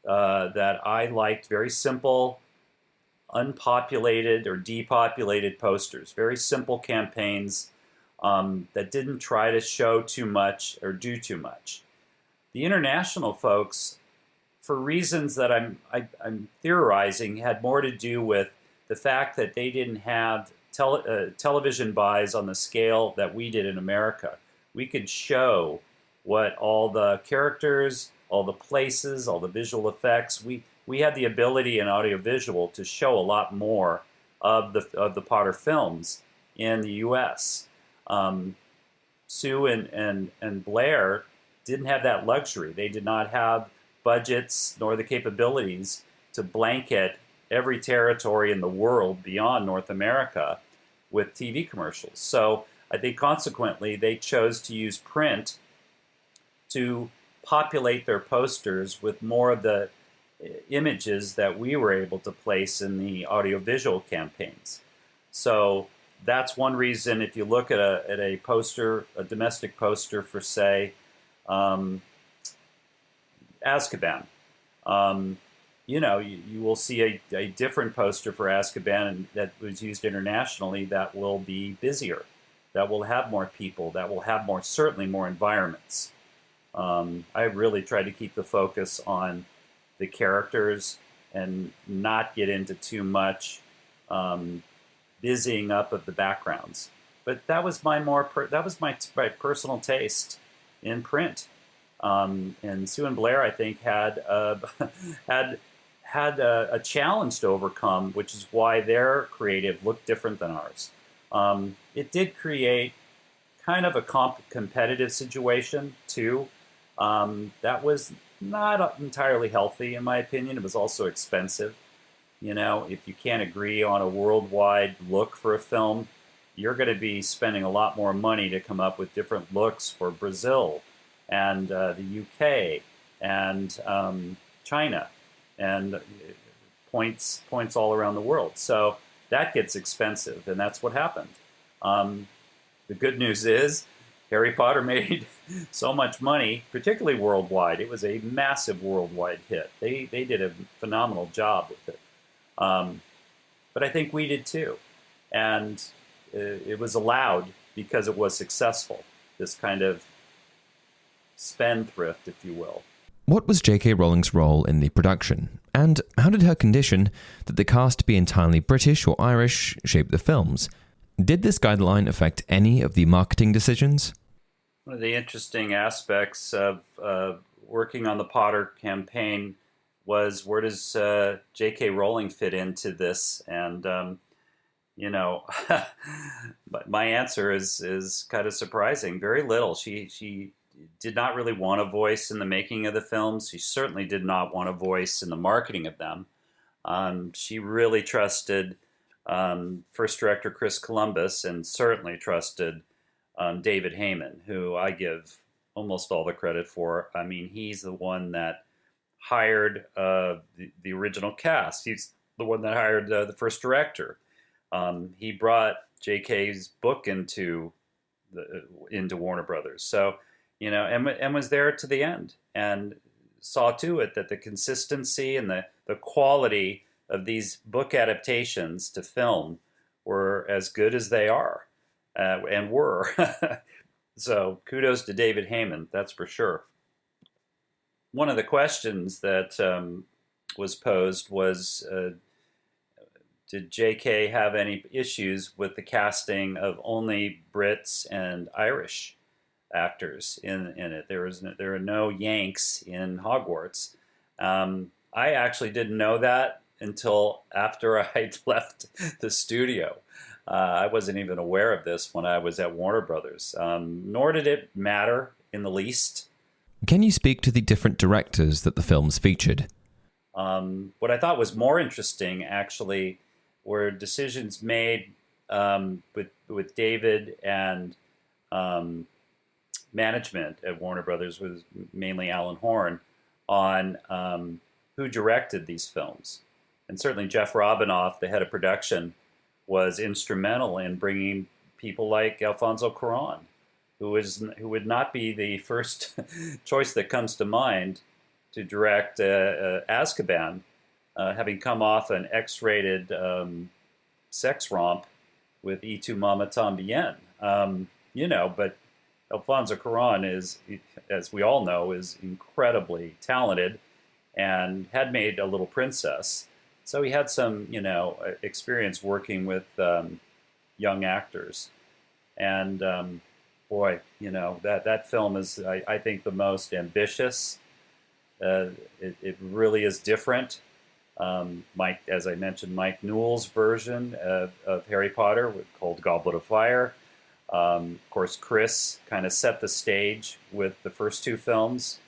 that I liked, very simple, unpopulated or depopulated posters, very simple campaigns that didn't try to show too much or do too much. The international folks, for reasons that I'm theorizing, had more to do with the fact that they didn't have television buys on the scale that we did in America. We could show what all the characters, all the places, all the visual effects. We had the ability in audiovisual to show a lot more of the Potter films in the U.S. Sue and Blair didn't have that luxury. They did not have budgets nor the capabilities to blanket every territory in the world beyond North America with TV commercials. So I think consequently they chose to use print to populate their posters with more of the images that we were able to place in the audiovisual campaigns. So that's one reason. If you look at a poster, a domestic poster for, say, Azkaban, you will see a different poster for Azkaban that was used internationally that will be busier, that will have more people, that will have certainly more environments. I really tried to keep the focus on the characters and not get into too much busying up of the backgrounds. But that was my personal taste in print. And Sue and Blair, I think, had had a challenge to overcome, which is why their creative looked different than ours. It did create kind of a competitive situation too. That was not entirely healthy, in my opinion. It was also expensive. You know, if you can't agree on a worldwide look for a film, you're going to be spending a lot more money to come up with different looks for Brazil and the UK and China and points all around the world. So that gets expensive, and that's what happened. The good news is Harry Potter made so much money, particularly worldwide. It was a massive worldwide hit. They did a phenomenal job with it. But I think we did too. And it was allowed because it was successful, this kind of spendthrift, if you will. What was J.K. Rowling's role in the production? And how did her condition that the cast be entirely British or Irish shape the films? Did this guideline affect any of the marketing decisions? One of the interesting aspects of working on the Potter campaign was, where does J.K. Rowling fit into this? And, you know, my answer is kind of surprising. Very little. She did not really want a voice in the making of the films. She certainly did not want a voice in the marketing of them. She really trusted first director Chris Columbus, and certainly trusted David Heyman, who I give almost all the credit for. I mean, he's the one that hired the original cast. He's the one that hired the first director. He brought J.K.'s book into Warner Brothers. So, you know, and was there to the end, and saw to it that the consistency and the quality of these book adaptations to film were as good as they are, and were. So kudos to David Heyman, that's for sure. One of the questions that was posed was, did J.K. have any issues with the casting of only Brits and Irish actors in it? There are no Yanks in Hogwarts. I actually didn't know that until after I'd left the studio. I wasn't even aware of this when I was at Warner Brothers, nor did it matter in the least. Can you speak to the different directors that the films featured? What I thought was more interesting, actually, were decisions made with David and management at Warner Brothers, was mainly Alan Horn, on who directed these films. And certainly Jeff Robinoff, the head of production, was instrumental in bringing people like Alfonso Cuarón, who would not be the first choice that comes to mind to direct Azkaban, having come off an X-rated sex romp with Y Tu Mama Tambien. You know, but Alfonso Cuarón is, as we all know, is incredibly talented and had made A Little Princess. So he had some, you know, experience working with young actors. And boy, you know, that film is, I think, the most ambitious. It really is different. Mike, as I mentioned, Mike Newell's version of Harry Potter, called Goblet of Fire. Of course, Chris kind of set the stage with the first two films,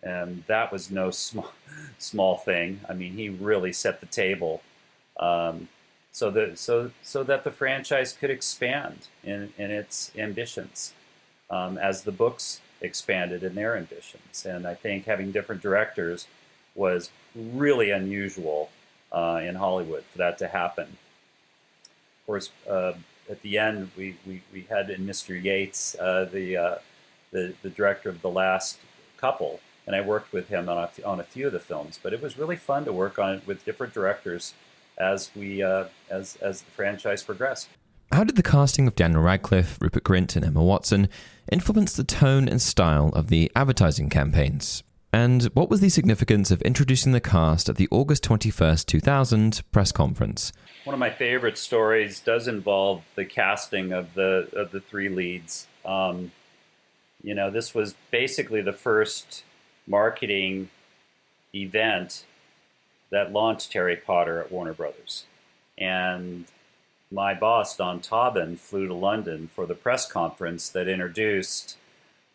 and that was no small thing. I mean, he really set the table, so that the franchise could expand in its ambitions, as the books expanded in their ambitions. And I think having different directors was really unusual in Hollywood for that to happen. Of course, at the end, we had in Mr. Yates, the director of the last couple, and I worked with him on a few of the films. But it was really fun to work on it with different directors as the franchise progressed. How did the casting of Daniel Radcliffe, Rupert Grint, and Emma Watson influence the tone and style of the advertising campaigns? And what was the significance of introducing the cast at the August 21st, 2000 press conference? One of my favorite stories does involve the casting of the three leads. This was basically the first marketing event that launched Harry Potter at Warner Brothers. And my boss, Don Taubin, flew to London for the press conference that introduced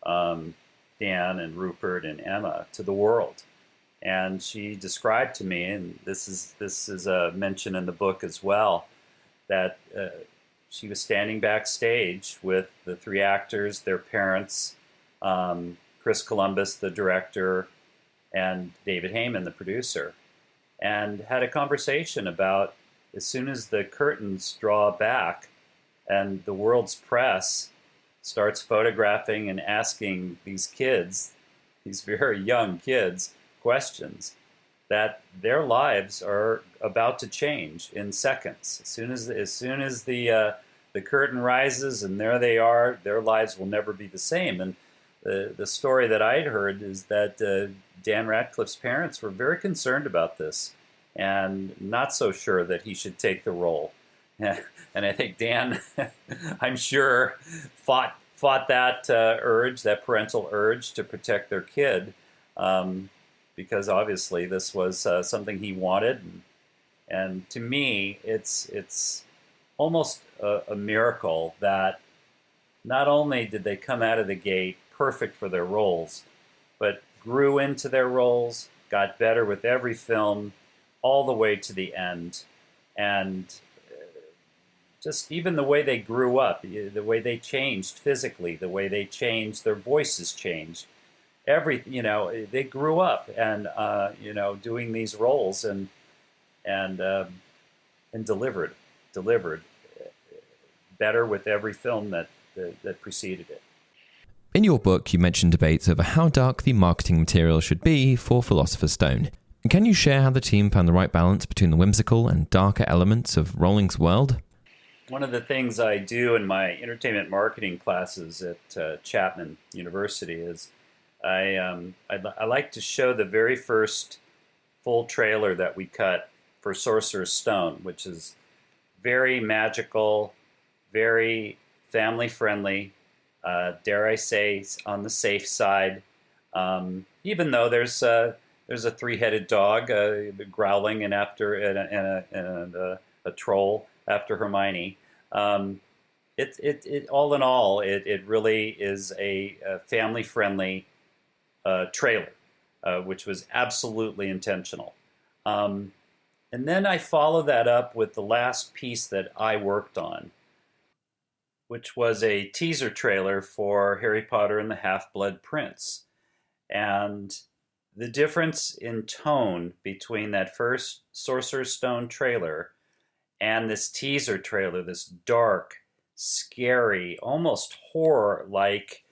Dan and Rupert and Emma to the world. And she described to me, and this is a mention in the book as well, that she was standing backstage with the three actors, their parents, Chris Columbus, the director, and David Heyman, the producer, and had a conversation about, as soon as the curtains draw back and the world's press starts photographing and asking these kids, these very young kids, questions, that their lives are about to change in seconds. As soon as the curtain rises and there they are, their lives will never be the same. And the story that I'd heard is that Dan Radcliffe's parents were very concerned about this and not so sure that he should take the role. And I think Dan, I'm sure, fought that urge, that parental urge to protect their kid, because obviously this was something he wanted. And to me, it's almost a miracle that not only did they come out of the gate perfect for their roles, but grew into their roles, got better with every film, all the way to the end. And just even the way they grew up, the way they changed physically, the way they changed, their voices changed. They grew up and doing these roles and delivered better with every film that preceded it. In your book, you mentioned debates over how dark the marketing material should be for Philosopher's Stone. Can you share how the team found the right balance between the whimsical and darker elements of Rowling's world? One of the things I do in my entertainment marketing classes at Chapman University is I like to show the very first full trailer that we cut for Sorcerer's Stone, which is very magical, very family-friendly, dare I say, on the safe side. Even though there's a three-headed dog growling and a troll after Hermione. It all in all, it really is a family-friendly trailer, which was absolutely intentional. And then I follow that up with the last piece that I worked on, which was a teaser trailer for Harry Potter and the Half-Blood Prince. And the difference in tone between that first Sorcerer's Stone trailer and this teaser trailer, this dark, scary, almost horror-like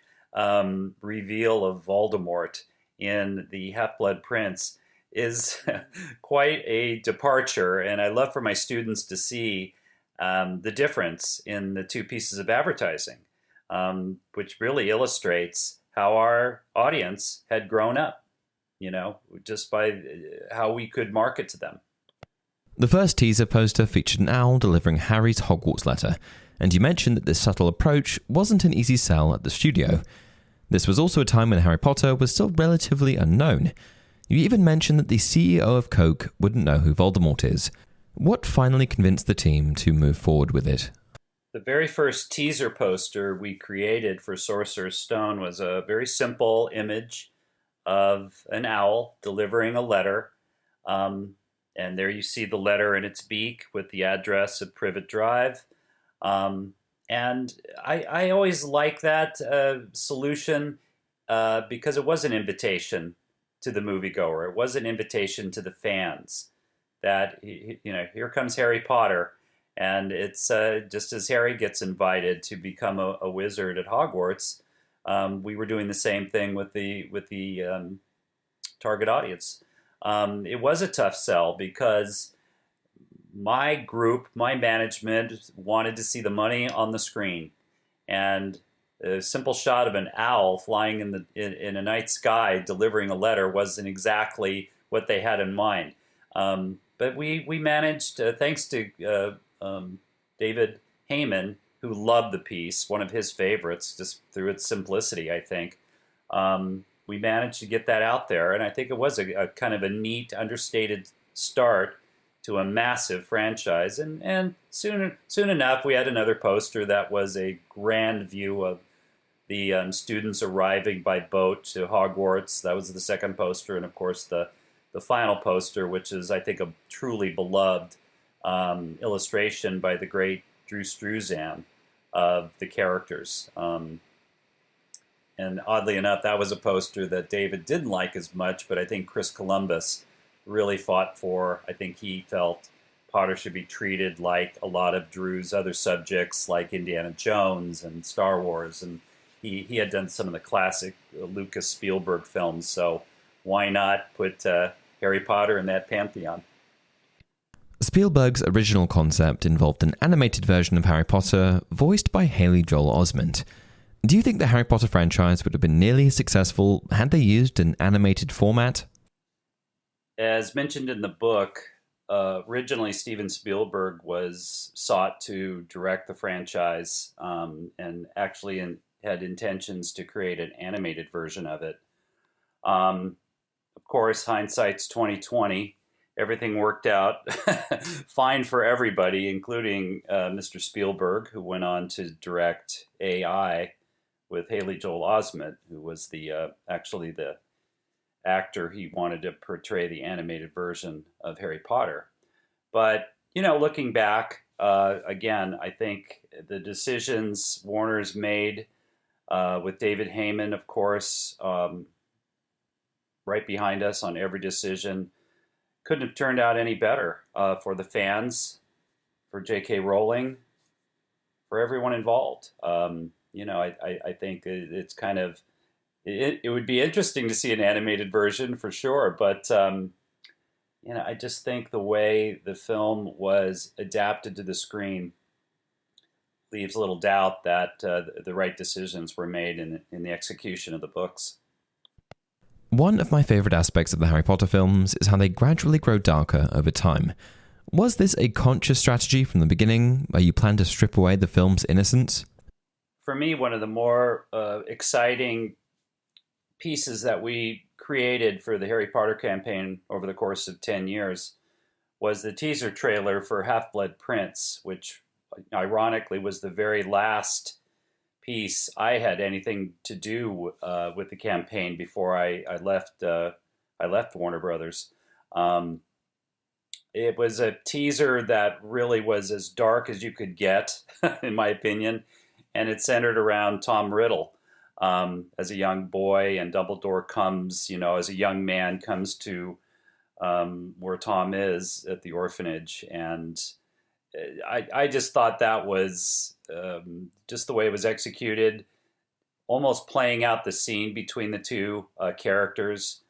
reveal of Voldemort in the Half-Blood Prince, is quite a departure. And I love for my students to see the difference in the two pieces of advertising, which really illustrates how our audience had grown up, just by how we could market to them. The first teaser poster featured an owl delivering Harry's Hogwarts letter, and you mentioned that this subtle approach wasn't an easy sell at the studio. This was also a time when Harry Potter was still relatively unknown. You even mentioned that the CEO of Coke wouldn't know who Voldemort is. What finally convinced the team to move forward with it? The very first teaser poster we created for Sorcerer's Stone was a very simple image of an owl delivering a letter. And there you see the letter in its beak with the address of Privet Drive. And I always like that solution because it was an invitation to the moviegoer. It was an invitation to the fans that, here comes Harry Potter. And it's just as Harry gets invited to become a wizard at Hogwarts, we were doing the same thing with the target audience. It was a tough sell because my group, my management wanted to see the money on the screen. And a simple shot of an owl flying in a night sky delivering a letter wasn't exactly what they had in mind. But we managed, thanks to David Heyman, who loved the piece, one of his favorites, just through its simplicity, I think. We managed to get that out there, and I think it was a kind of a neat, understated start to a massive franchise. And soon enough, we had another poster that was a grand view of the students arriving by boat to Hogwarts. That was the second poster, and of course the final poster, which is, I think, a truly beloved illustration by the great Drew Struzan of the characters. And oddly enough, that was a poster that David didn't like as much, but I think Chris Columbus really fought for. I think he felt Potter should be treated like a lot of Drew's other subjects, like Indiana Jones and Star Wars, and he had done some of the classic Lucas Spielberg films, so why not put Harry Potter in that pantheon? Spielberg's original concept involved an animated version of Harry Potter voiced by Haley Joel Osment. Do you think the Harry Potter franchise would have been nearly as successful had they used an animated format? As mentioned in the book, originally Steven Spielberg was sought to direct the franchise, and actually had intentions to create an animated version of it. Of course, hindsight's 2020. Everything worked out fine for everybody, including Mr. Spielberg, who went on to direct AI with Haley Joel Osment, who was actually the actor he wanted to portray the animated version of Harry Potter. But, looking back, again, I think the decisions Warner's made with David Heyman, of course, right behind us on every decision, couldn't have turned out any better for the fans, for J.K. Rowling, for everyone involved. I think it's kind of, it would be interesting to see an animated version for sure, but I just think the way the film was adapted to the screen leaves little doubt that the right decisions were made in the execution of the books. One of my favourite aspects of the Harry Potter films is how they gradually grow darker over time. Was this a conscious strategy from the beginning, where you planned to strip away the film's innocence? For me, one of the more exciting pieces that we created for the Harry Potter campaign over the course of 10 years was the teaser trailer for Half-Blood Prince, which ironically was the very last piece I had anything to do with the campaign before I left Warner Brothers. It was a teaser that really was as dark as you could get, in my opinion, and it centered around Tom Riddle as a young boy, and Dumbledore comes, as a young man, comes to where Tom is at the orphanage, and I just thought that was just the way it was executed, almost playing out the scene between the two characters.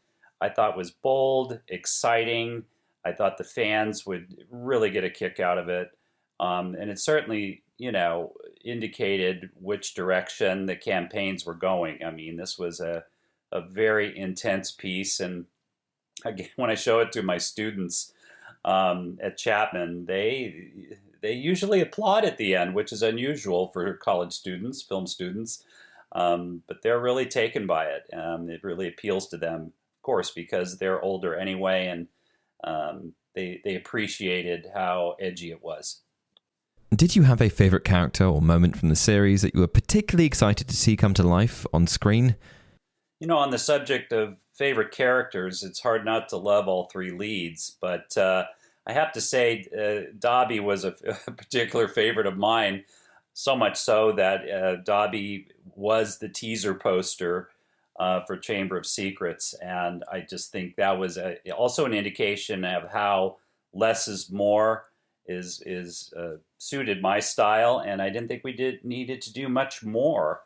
I thought was bold, exciting. I thought the fans would really get a kick out of it. And it certainly, indicated which direction the campaigns were going. I mean, this was a very intense piece. And again, when I show it to my students at Chapman, they usually applaud at the end, which is unusual for college students, film students. But they're really taken by it. It really appeals to them, of course, because they're older anyway, and they appreciated how edgy it was. Did you have a favourite character or moment from the series that you were particularly excited to see come to life on screen? On the subject of favorite characters, it's hard not to love all three leads, but I have to say Dobby was a particular favorite of mine, so much so that Dobby was the teaser poster for Chamber of Secrets, and I just think that was also an indication of how less is more is suited my style, and I didn't think we needed to do much more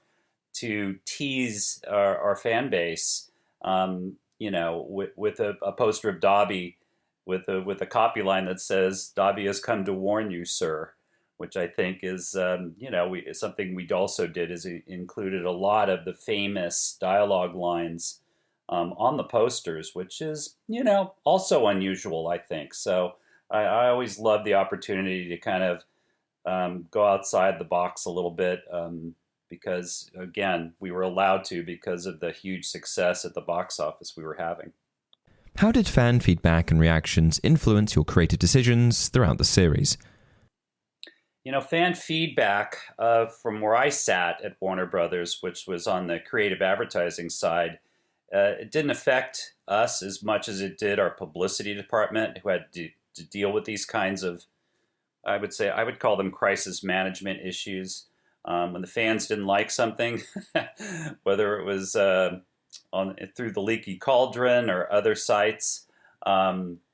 to tease our fan base. With a poster of Dobby with a copy line that says "Davi has come to warn you, sir," which I think is something we also did is included a lot of the famous dialogue lines on the posters, which is also unusual, I think. So I always love the opportunity to kind of go outside the box a little bit because, again, we were allowed to because of the huge success at the box office we were having. How did fan feedback and reactions influence your creative decisions throughout the series? Fan feedback from where I sat at Warner Brothers, which was on the creative advertising side, it didn't affect us as much as it did our publicity department, who had to deal with these kinds of, I would call them crisis management issues. When the fans didn't like something, whether it was through the Leaky Cauldron or other sites,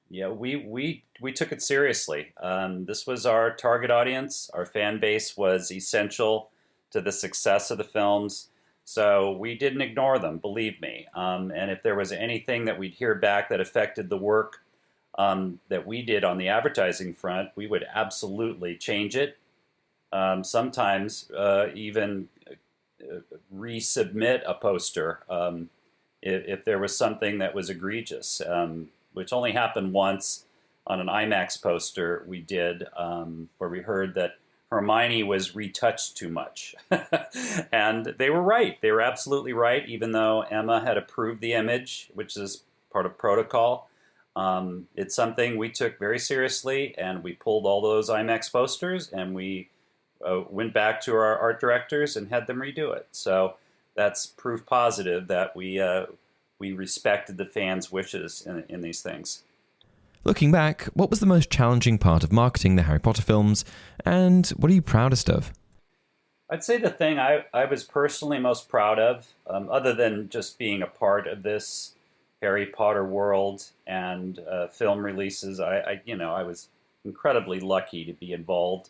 we took it seriously. This was our target audience. Our fan base was essential to the success of the films. So we didn't ignore them, believe me. And if there was anything that we'd hear back that affected the work that we did on the advertising front, we would absolutely change it. Sometimes even resubmit a poster if there was something that was egregious, which only happened once on an IMAX poster we did where we heard that Hermione was retouched too much. And they were right. They were absolutely right, even though Emma had approved the image, which is part of protocol. It's something we took very seriously, and we pulled all those IMAX posters, and we went back to our art directors and had them redo it. So that's proof positive that we respected the fans' wishes in these things. Looking back, what was the most challenging part of marketing the Harry Potter films, and what are you proudest of? I'd say the thing I was personally most proud of, other than just being a part of this Harry Potter world and film releases, I was incredibly lucky to be involved.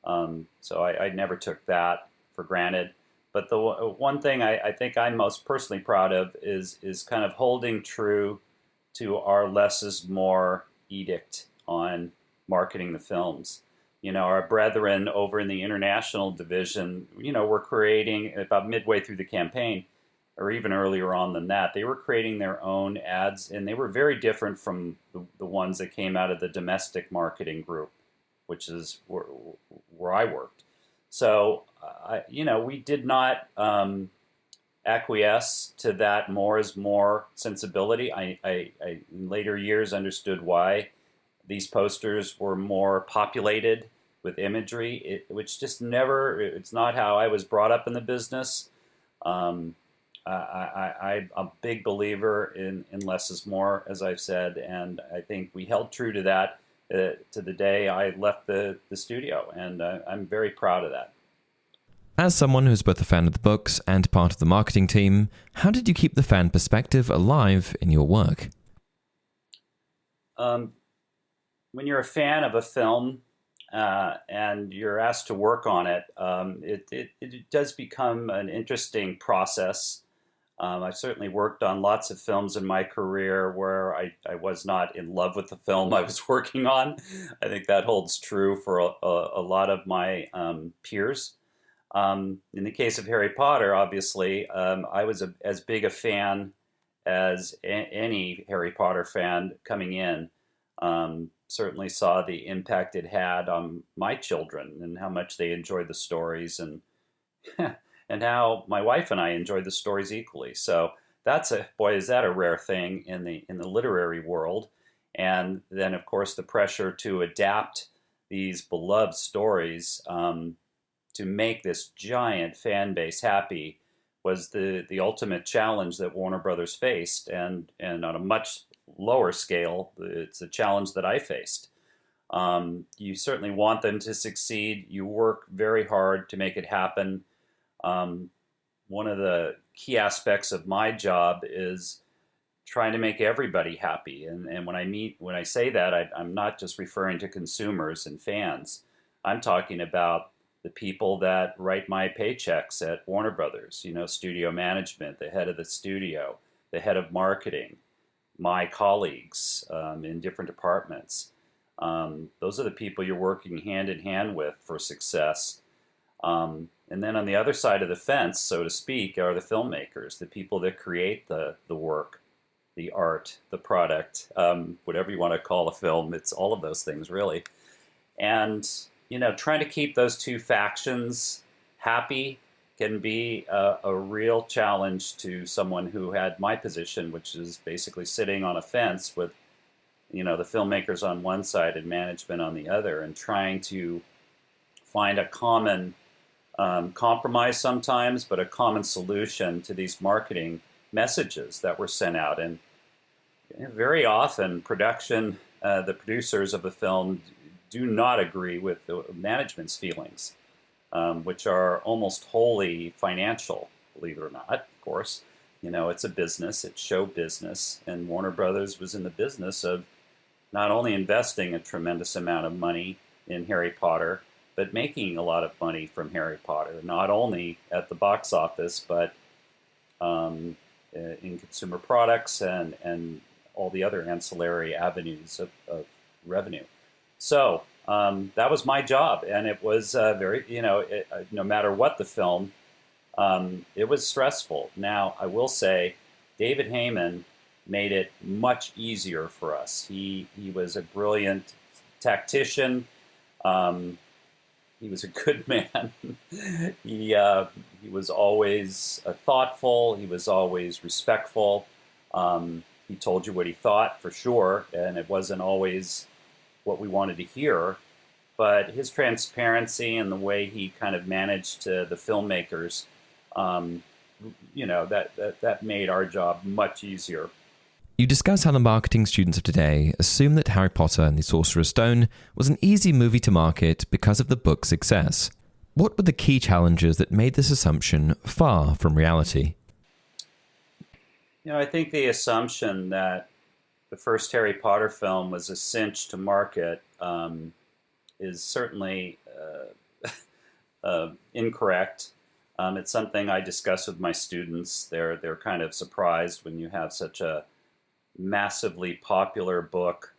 So I never took that for granted. But the one thing I think I'm most personally proud of is kind of holding true to our less is more edict on marketing the films. Our brethren over in the international division, were creating about midway through the campaign, or even earlier on than that, they were creating their own ads, and they were very different from the ones that came out of the domestic marketing group, which is where I worked. So, we did not acquiesce to that more is more sensibility. I in later years understood why these posters were more populated with imagery, which just never, it's not how I was brought up in the business. I'm a big believer in less is more, as I've said, and I think we held true to that to the day I left the studio, and I'm very proud of that. As someone who's both a fan of the books and part of the marketing team, how did you keep the fan perspective alive in your work? When you're a fan of a film and you're asked to work on it, it does become an interesting process. I've certainly worked on lots of films in my career where I was not in love with the film I was working on. I think that holds true for a lot of my peers. In the case of Harry Potter, obviously, I was as big a fan as any Harry Potter fan coming in. Certainly saw the impact it had on my children and how much they enjoyed the stories, and and how my wife and I enjoyed the stories equally. So is that a rare thing in the literary world. And then, of course, the pressure to adapt these beloved stories to make this giant fan base happy was the ultimate challenge that Warner Brothers faced, and on a much lower scale, it's a challenge that I faced. You certainly want them to succeed. You work very hard to make it happen. One of the key aspects of my job is trying to make everybody happy. And when I say that, I'm not just referring to consumers and fans. I'm talking about the people that write my paychecks at Warner Brothers, studio management, the head of the studio, the head of marketing, my colleagues in different departments. Those are the people you're working hand in hand with for success. And then on the other side of the fence, so to speak, are the filmmakers, the people that create the work, the art, the product, whatever you want to call a film. It's all of those things, really. And, trying to keep those two factions happy can be a real challenge to someone who had my position, which is basically sitting on a fence with, the filmmakers on one side and management on the other, and trying to find a common compromise sometimes, but a common solution to these marketing messages that were sent out. And very often production, the producers of the film do not agree with the management's feelings, which are almost wholly financial, believe it or not, of course. It's a business, it's show business, and Warner Brothers was in the business of not only investing a tremendous amount of money in Harry Potter, but making a lot of money from Harry Potter, not only at the box office, but in consumer products and all the other ancillary avenues of revenue. So that was my job, and it was very, no matter what the film, it was stressful. Now, I will say, David Heyman made it much easier for us. He was a brilliant tactician. He was a good man. He was always thoughtful. He was always respectful. He told you what he thought, for sure, and it wasn't always what we wanted to hear. But his transparency and the way he kind of managed the filmmakers, that made our job much easier. You discuss how the marketing students of today assume that Harry Potter and the Sorcerer's Stone was an easy movie to market because of the book's success. What were the key challenges that made this assumption far from reality? I think the assumption that the first Harry Potter film was a cinch to market is certainly incorrect. It's something I discuss with my students. They're kind of surprised when you have such a massively popular book.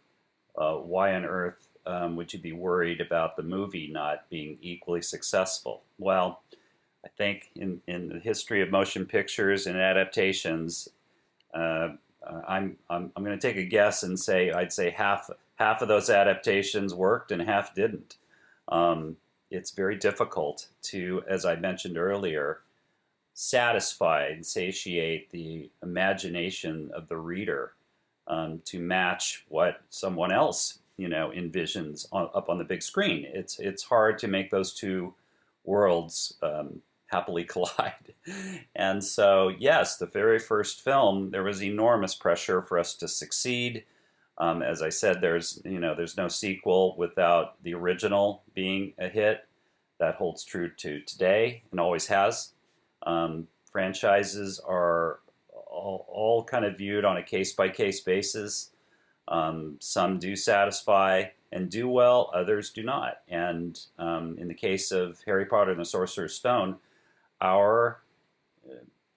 Why on earth would you be worried about the movie not being equally successful? Well, I think in the history of motion pictures and adaptations, I'm going to take a guess and say I'd say half of those adaptations worked and half didn't. It's very difficult to, as I mentioned earlier, satisfy and satiate the imagination of the reader to match what someone else envisions up on the big screen. It's hard to make those two worlds happily collide. And so, yes, the very first film, there was enormous pressure for us to succeed. As I said, there's no sequel without the original being a hit. That holds true to today and always has. Franchises are all kind of viewed on a case-by-case basis. Some do satisfy and do well, others do not. And in the case of Harry Potter and the Sorcerer's Stone, our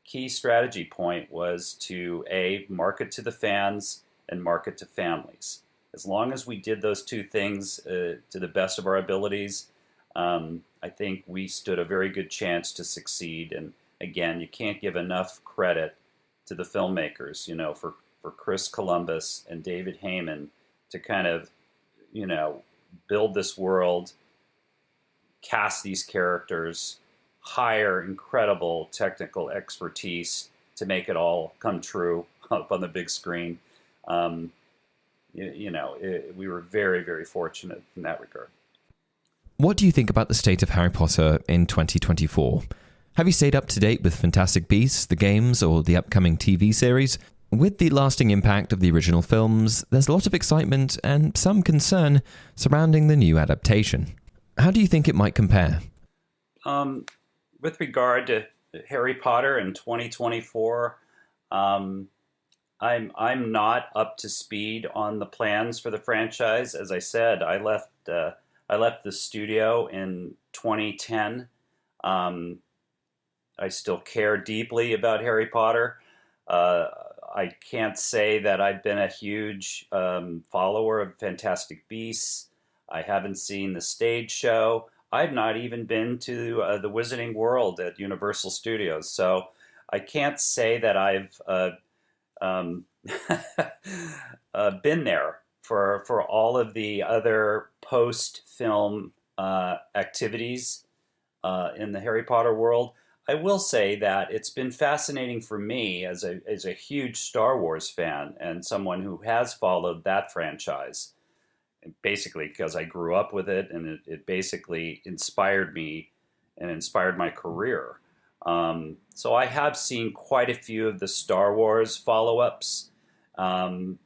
key strategy point was to market to the fans and market to families. As long as we did those two things to the best of our abilities, I think we stood a very good chance to succeed. And again, you can't give enough credit to the filmmakers, for Chris Columbus and David Heyman to kind of, build this world, cast these characters, hire incredible technical expertise to make it all come true up on the big screen. We were very, very fortunate in that regard. What do you think about the state of Harry Potter in 2024? Have you stayed up to date with Fantastic Beasts, the games, or the upcoming TV series? With the lasting impact of the original films, there's a lot of excitement and some concern surrounding the new adaptation. How do you think it might compare? With regard to Harry Potter in 2024, I'm not up to speed on the plans for the franchise. As I said, I left the studio in 2010. I still care deeply about Harry Potter. I can't say that I've been a huge follower of Fantastic Beasts. I haven't seen the stage show. I've not even been to the Wizarding World at Universal Studios. So I can't say that I've um, been there for all of the other post-film activities in the Harry Potter world. I will say that it's been fascinating for me as a huge Star Wars fan and someone who has followed that franchise, basically because I grew up with it and it basically inspired me and inspired my career. So I have seen quite a few of the Star Wars follow-ups. Um,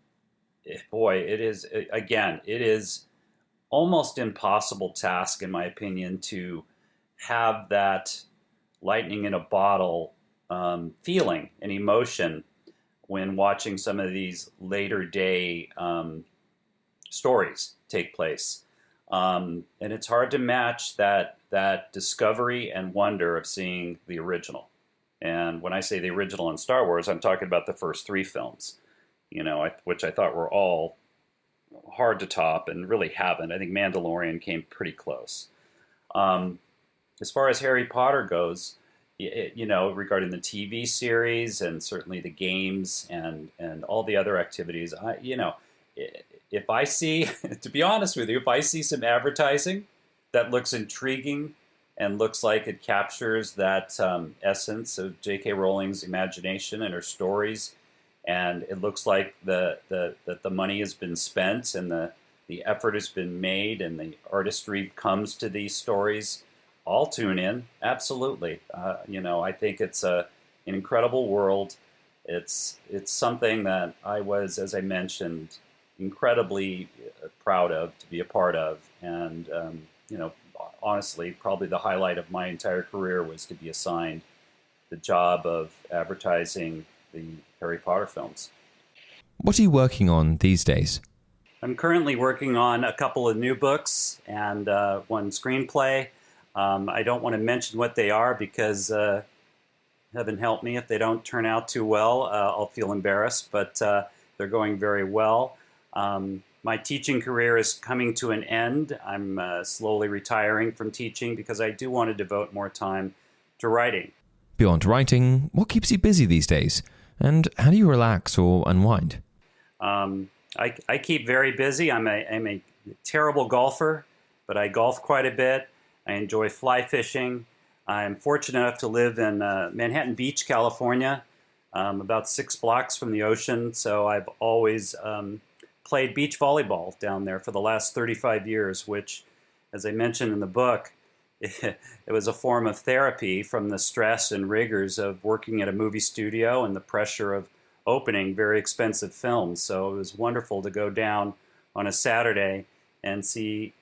Boy, it is almost impossible task, in my opinion, to have that lightning in a bottle feeling and emotion when watching some of these later day stories take place. And it's hard to match that discovery and wonder of seeing the original. And when I say the original in Star Wars, I'm talking about the first three films, which I thought were all hard to top and really haven't. I think Mandalorian came pretty close. As far as Harry Potter goes, regarding the TV series and certainly the games and all the other activities, if I see, to be honest with you, if I see some advertising that looks intriguing and looks like it captures that essence of J.K. Rowling's imagination and her stories, and it looks like that the money has been spent and the effort has been made and the artistry comes to these stories, I'll tune in. Absolutely. I think it's an incredible world. It's something that I was, as I mentioned, incredibly proud of to be a part of. And, honestly, probably the highlight of my entire career was to be assigned the job of advertising the Harry Potter films. What are you working on these days? I'm currently working on a couple of new books and one screenplay. I don't want to mention what they are because heaven help me if they don't turn out too well. I'll feel embarrassed, but they're going very well. My teaching career is coming to an end. I'm slowly retiring from teaching because I do want to devote more time to writing. Beyond writing, what keeps you busy these days? And how do you relax or unwind? I keep very busy. I'm a terrible golfer, but I golf quite a bit. I enjoy fly fishing. I'm fortunate enough to live in Manhattan Beach, California, about 6 blocks from the ocean. So I've always played beach volleyball down there for the last 35 years, which, as I mentioned in the book, it was a form of therapy from the stress and rigors of working at a movie studio and the pressure of opening very expensive films. So it was wonderful to go down on a Saturday and see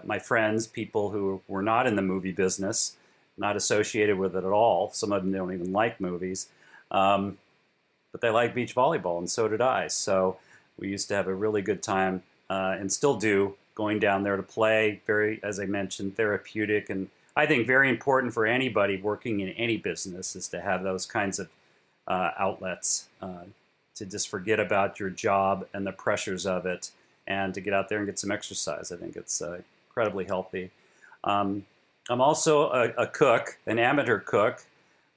my friends, people who were not in the movie business, not associated with it at all. Some of them don't even like movies, but they like beach volleyball, and so did I. So we used to have a really good time, and still do, going down there to play. Very, as I mentioned, therapeutic, and I think very important for anybody working in any business is to have those kinds of outlets to just forget about your job and the pressures of it, and to get out there and get some exercise. I think it's incredibly healthy. I'm also a cook, an amateur cook.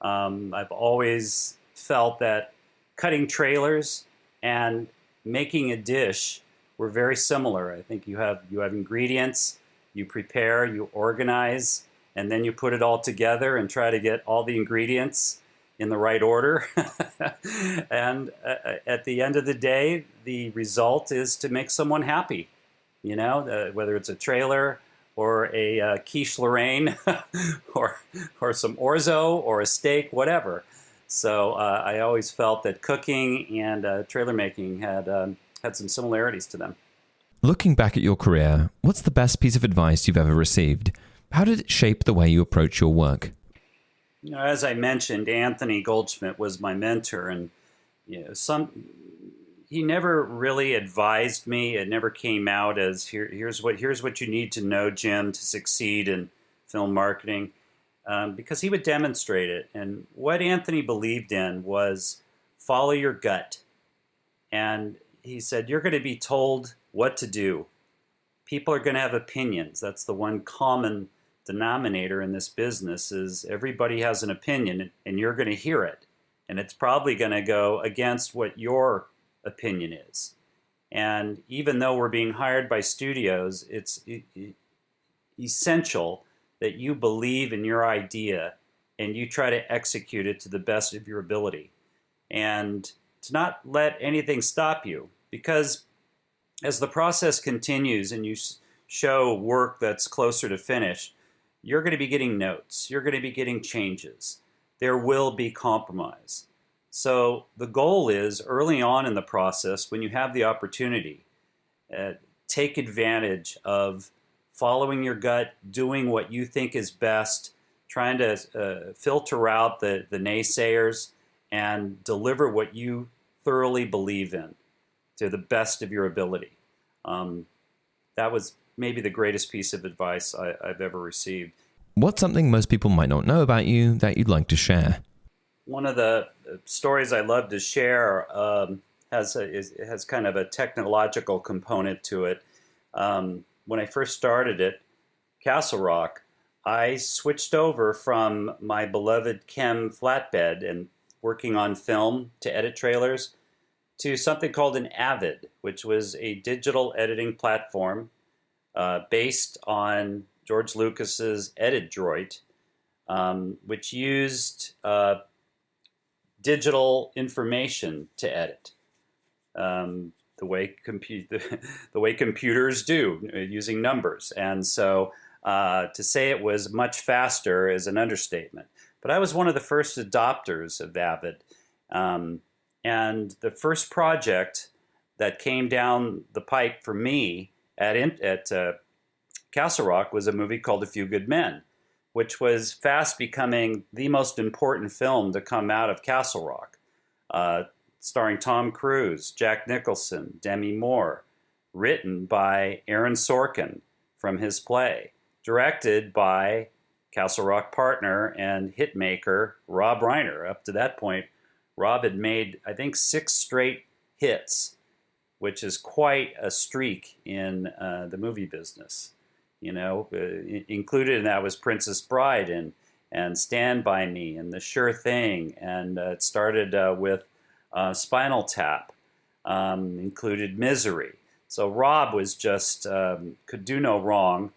I've always felt that cutting trailers and making a dish were very similar. I think you have ingredients, you prepare, you organize, and then you put it all together and try to get all the ingredients in the right order. And at the end of the day, the result is to make someone happy. Whether it's a trailer or a quiche Lorraine or some orzo or a steak, whatever. So I always felt that cooking and trailer making had some similarities to them. Looking back at your career, what's the best piece of advice you've ever received? How did it shape the way you approach your work? As I mentioned, Anthony Goldschmidt was my mentor, and he never really advised me. It never came out as here's what you need to know, Jim, to succeed in film marketing, because he would demonstrate it. And what Anthony believed in was follow your gut. And he said, you're going to be told what to do. People are going to have opinions. That's the one common denominator in this business, is everybody has an opinion and you're going to hear it. And it's probably going to go against what your opinion is. And even though we're being hired by studios, it's essential that you believe in your idea and you try to execute it to the best of your ability. And to not let anything stop you, because as the process continues and you show work that's closer to finish, you're going to be getting notes. You're going to be getting changes. There will be compromise. So the goal is, early on in the process, when you have the opportunity, take advantage of following your gut, doing what you think is best, trying to filter out the naysayers and deliver what you thoroughly believe in to the best of your ability. That was maybe the greatest piece of advice I've ever received. What's something most people might not know about you that you'd like to share? One of the stories I love to share has kind of a technological component to it. When I first started at Castle Rock, I switched over from my beloved Chem flatbed and working on film to edit trailers to something called an Avid, which was a digital editing platform based on George Lucas's Edit Droid, which used digital information to edit, the way computers do, using numbers. And so to say it was much faster is an understatement. But I was one of the first adopters of Avid. And the first project that came down the pipe for me at Castle Rock was a movie called A Few Good Men, which was fast becoming the most important film to come out of Castle Rock, starring Tom Cruise, Jack Nicholson, Demi Moore, written by Aaron Sorkin from his play, directed by Castle Rock partner and hitmaker Rob Reiner. Up to that point, Rob had made, I think, 6 straight hits, which is quite a streak in the movie business. You know, included in that was Princess Bride and Stand By Me and The Sure Thing. And it started with Spinal Tap, included Misery. So Rob was just, could do no wrong,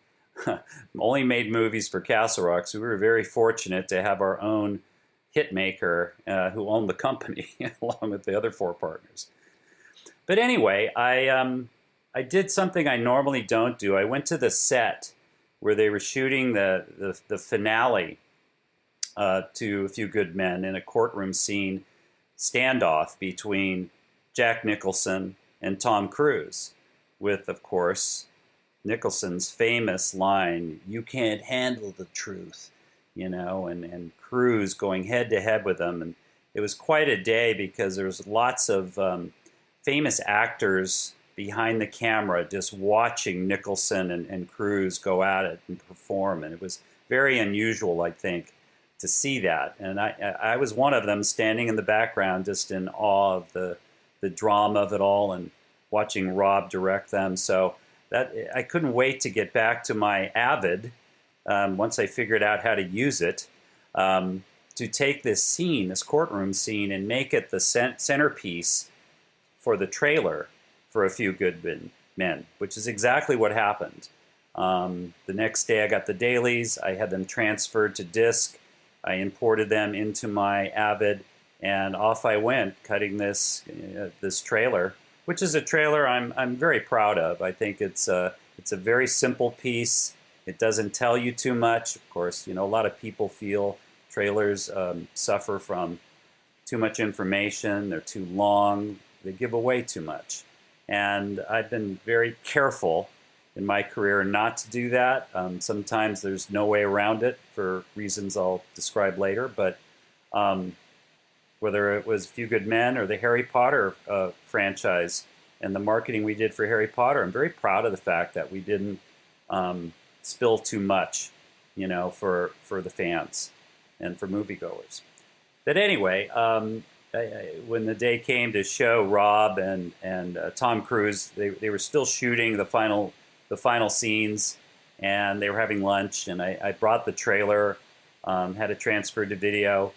only made movies for Castle Rock. So we were very fortunate to have our own hitmaker who owned the company along with the other 4 partners. But anyway, I did something I normally don't do. I went to the set where they were shooting the finale to A Few Good Men, in a courtroom scene standoff between Jack Nicholson and Tom Cruise, with, of course, Nicholson's famous line, "You can't handle the truth," you know, and Cruise going head to head with them. And it was quite a day because there was lots of famous actors behind the camera just watching Nicholson and Cruise go at it and perform. And it was very unusual, I think, to see that. And I was one of them, standing in the background just in awe of the drama of it all and watching Rob direct them. So that I couldn't wait to get back to my Avid once I figured out how to use it, to take this scene, this courtroom scene, and make it the centerpiece for the trailer for A Few Good Men, which is exactly what happened. The next day I got the dailies. I had them transferred to disc. I imported them into my Avid, and off I went, cutting this trailer, which is a trailer I'm very proud of. I think it's a very simple piece. It doesn't tell you too much. Of course, you know, a lot of people feel trailers suffer from too much information. They're too long. They give away too much. And I've been very careful in my career not to do that. Sometimes there's no way around it for reasons I'll describe later. But whether it was A Few Good Men or the Harry Potter franchise and the marketing we did for Harry Potter, I'm very proud of the fact that we didn't spill too much, you know, for the fans and for moviegoers. But anyway, when the day came to show Rob and Tom Cruise, they were still shooting the final scenes, and they were having lunch. And I brought the trailer, had it transferred to video,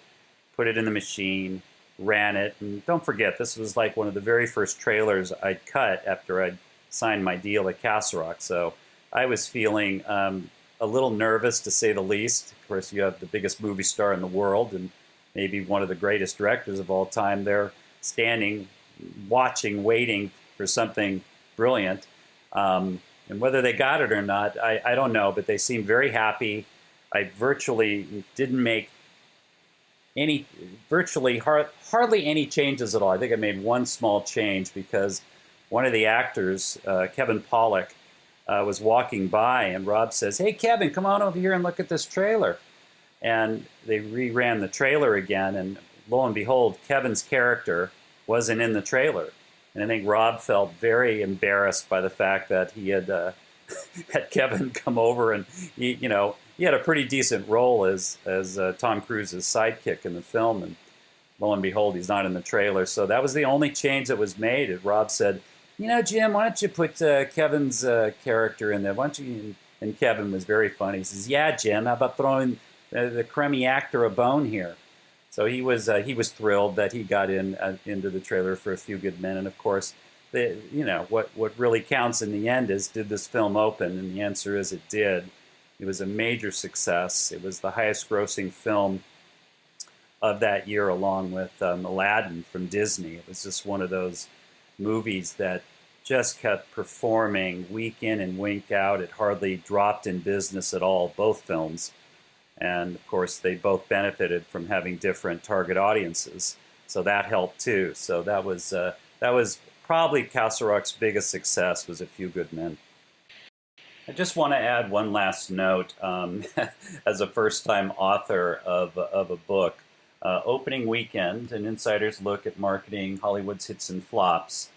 put it in the machine, ran it. And don't forget, this was like one of the very first trailers I'd cut after I'd signed my deal at Castle Rock. So I was feeling a little nervous, to say the least. Of course, you have the biggest movie star in the world and maybe one of the greatest directors of all time there, standing, watching, waiting for something brilliant. And whether they got it or not, I don't know, but they seemed very happy. I virtually didn't make hardly any changes at all. I think I made one small change because one of the actors, Kevin Pollak, was walking by, and Rob says, "Hey, Kevin, come on over here and look at this trailer." And they reran the trailer again, and lo and behold, Kevin's character wasn't in the trailer. And I think Rob felt very embarrassed by the fact that he had had Kevin come over, and he had a pretty decent role as Tom Cruise's sidekick in the film, and lo and behold, he's not in the trailer. So that was the only change that was made. And Rob said, "Jim, why don't you put Kevin's character in there? Why don't you?" And Kevin was very funny. He says, "Yeah, Jim, how about throwing the crummy actor a bone here?" So he was thrilled that he got into the trailer for A Few Good Men. And of course, what really counts in the end is, did this film open? And the answer is it did. It was a major success. It was the highest grossing film of that year, along with Aladdin from Disney. It was just one of those movies that just kept performing week in and week out. It hardly dropped in business at all, both films. And of course, they both benefited from having different target audiences. So that helped too. So that was probably Castle Rock's biggest success, was A Few Good Men. I just want to add one last note as a first-time author of a book. Opening Weekend, an insider's look at marketing Hollywood's hits and flops,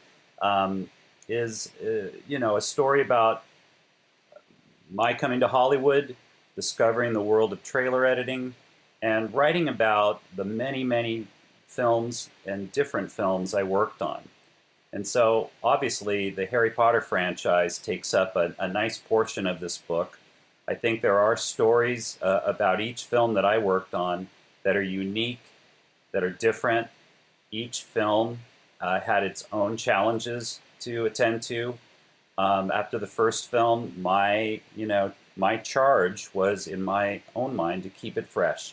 is a story about my coming to Hollywood, discovering the world of trailer editing, and writing about the many, many films and different films I worked on. And so, obviously, the Harry Potter franchise takes up a nice portion of this book. I think there are stories about each film that I worked on that are unique, that are different. Each film had its own challenges to attend to. After the first film, my charge was, in my own mind, to keep it fresh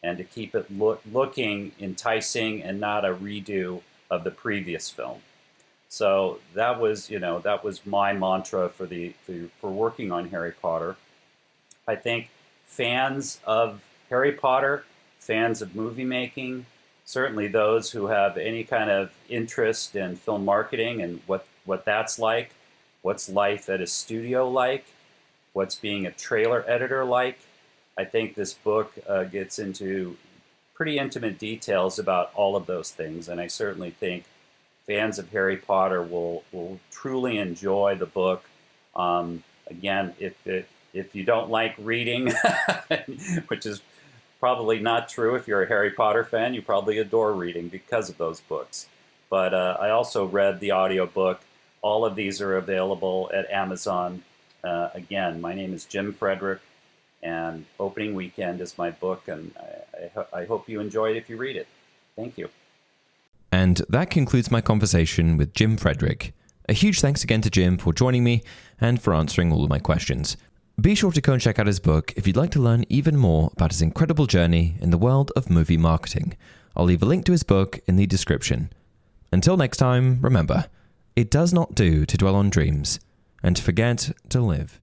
and to keep it looking enticing and not a redo of the previous film. So that was my mantra for working on Harry Potter. I think fans of Harry Potter, fans of movie making, certainly those who have any kind of interest in film marketing and what that's like, what's life at a studio like, what's being a trailer editor like. I think this book gets into pretty intimate details about all of those things, and I certainly think fans of Harry Potter will truly enjoy the book. Again, if you don't like reading, which is probably not true if you're a Harry Potter fan, you probably adore reading because of those books. But I also read the audiobook. All of these are available at Amazon. Again, my name is Jim Fredrick, and Opening Weekend is my book, and I hope you enjoy it if you read it. Thank you. And that concludes my conversation with Jim Fredrick. A huge thanks again to Jim for joining me and for answering all of my questions. Be sure to go and check out his book if you'd like to learn even more about his incredible journey in the world of movie marketing. I'll leave a link to his book in the description. Until next time, remember, it does not do to dwell on dreams and to forget to live.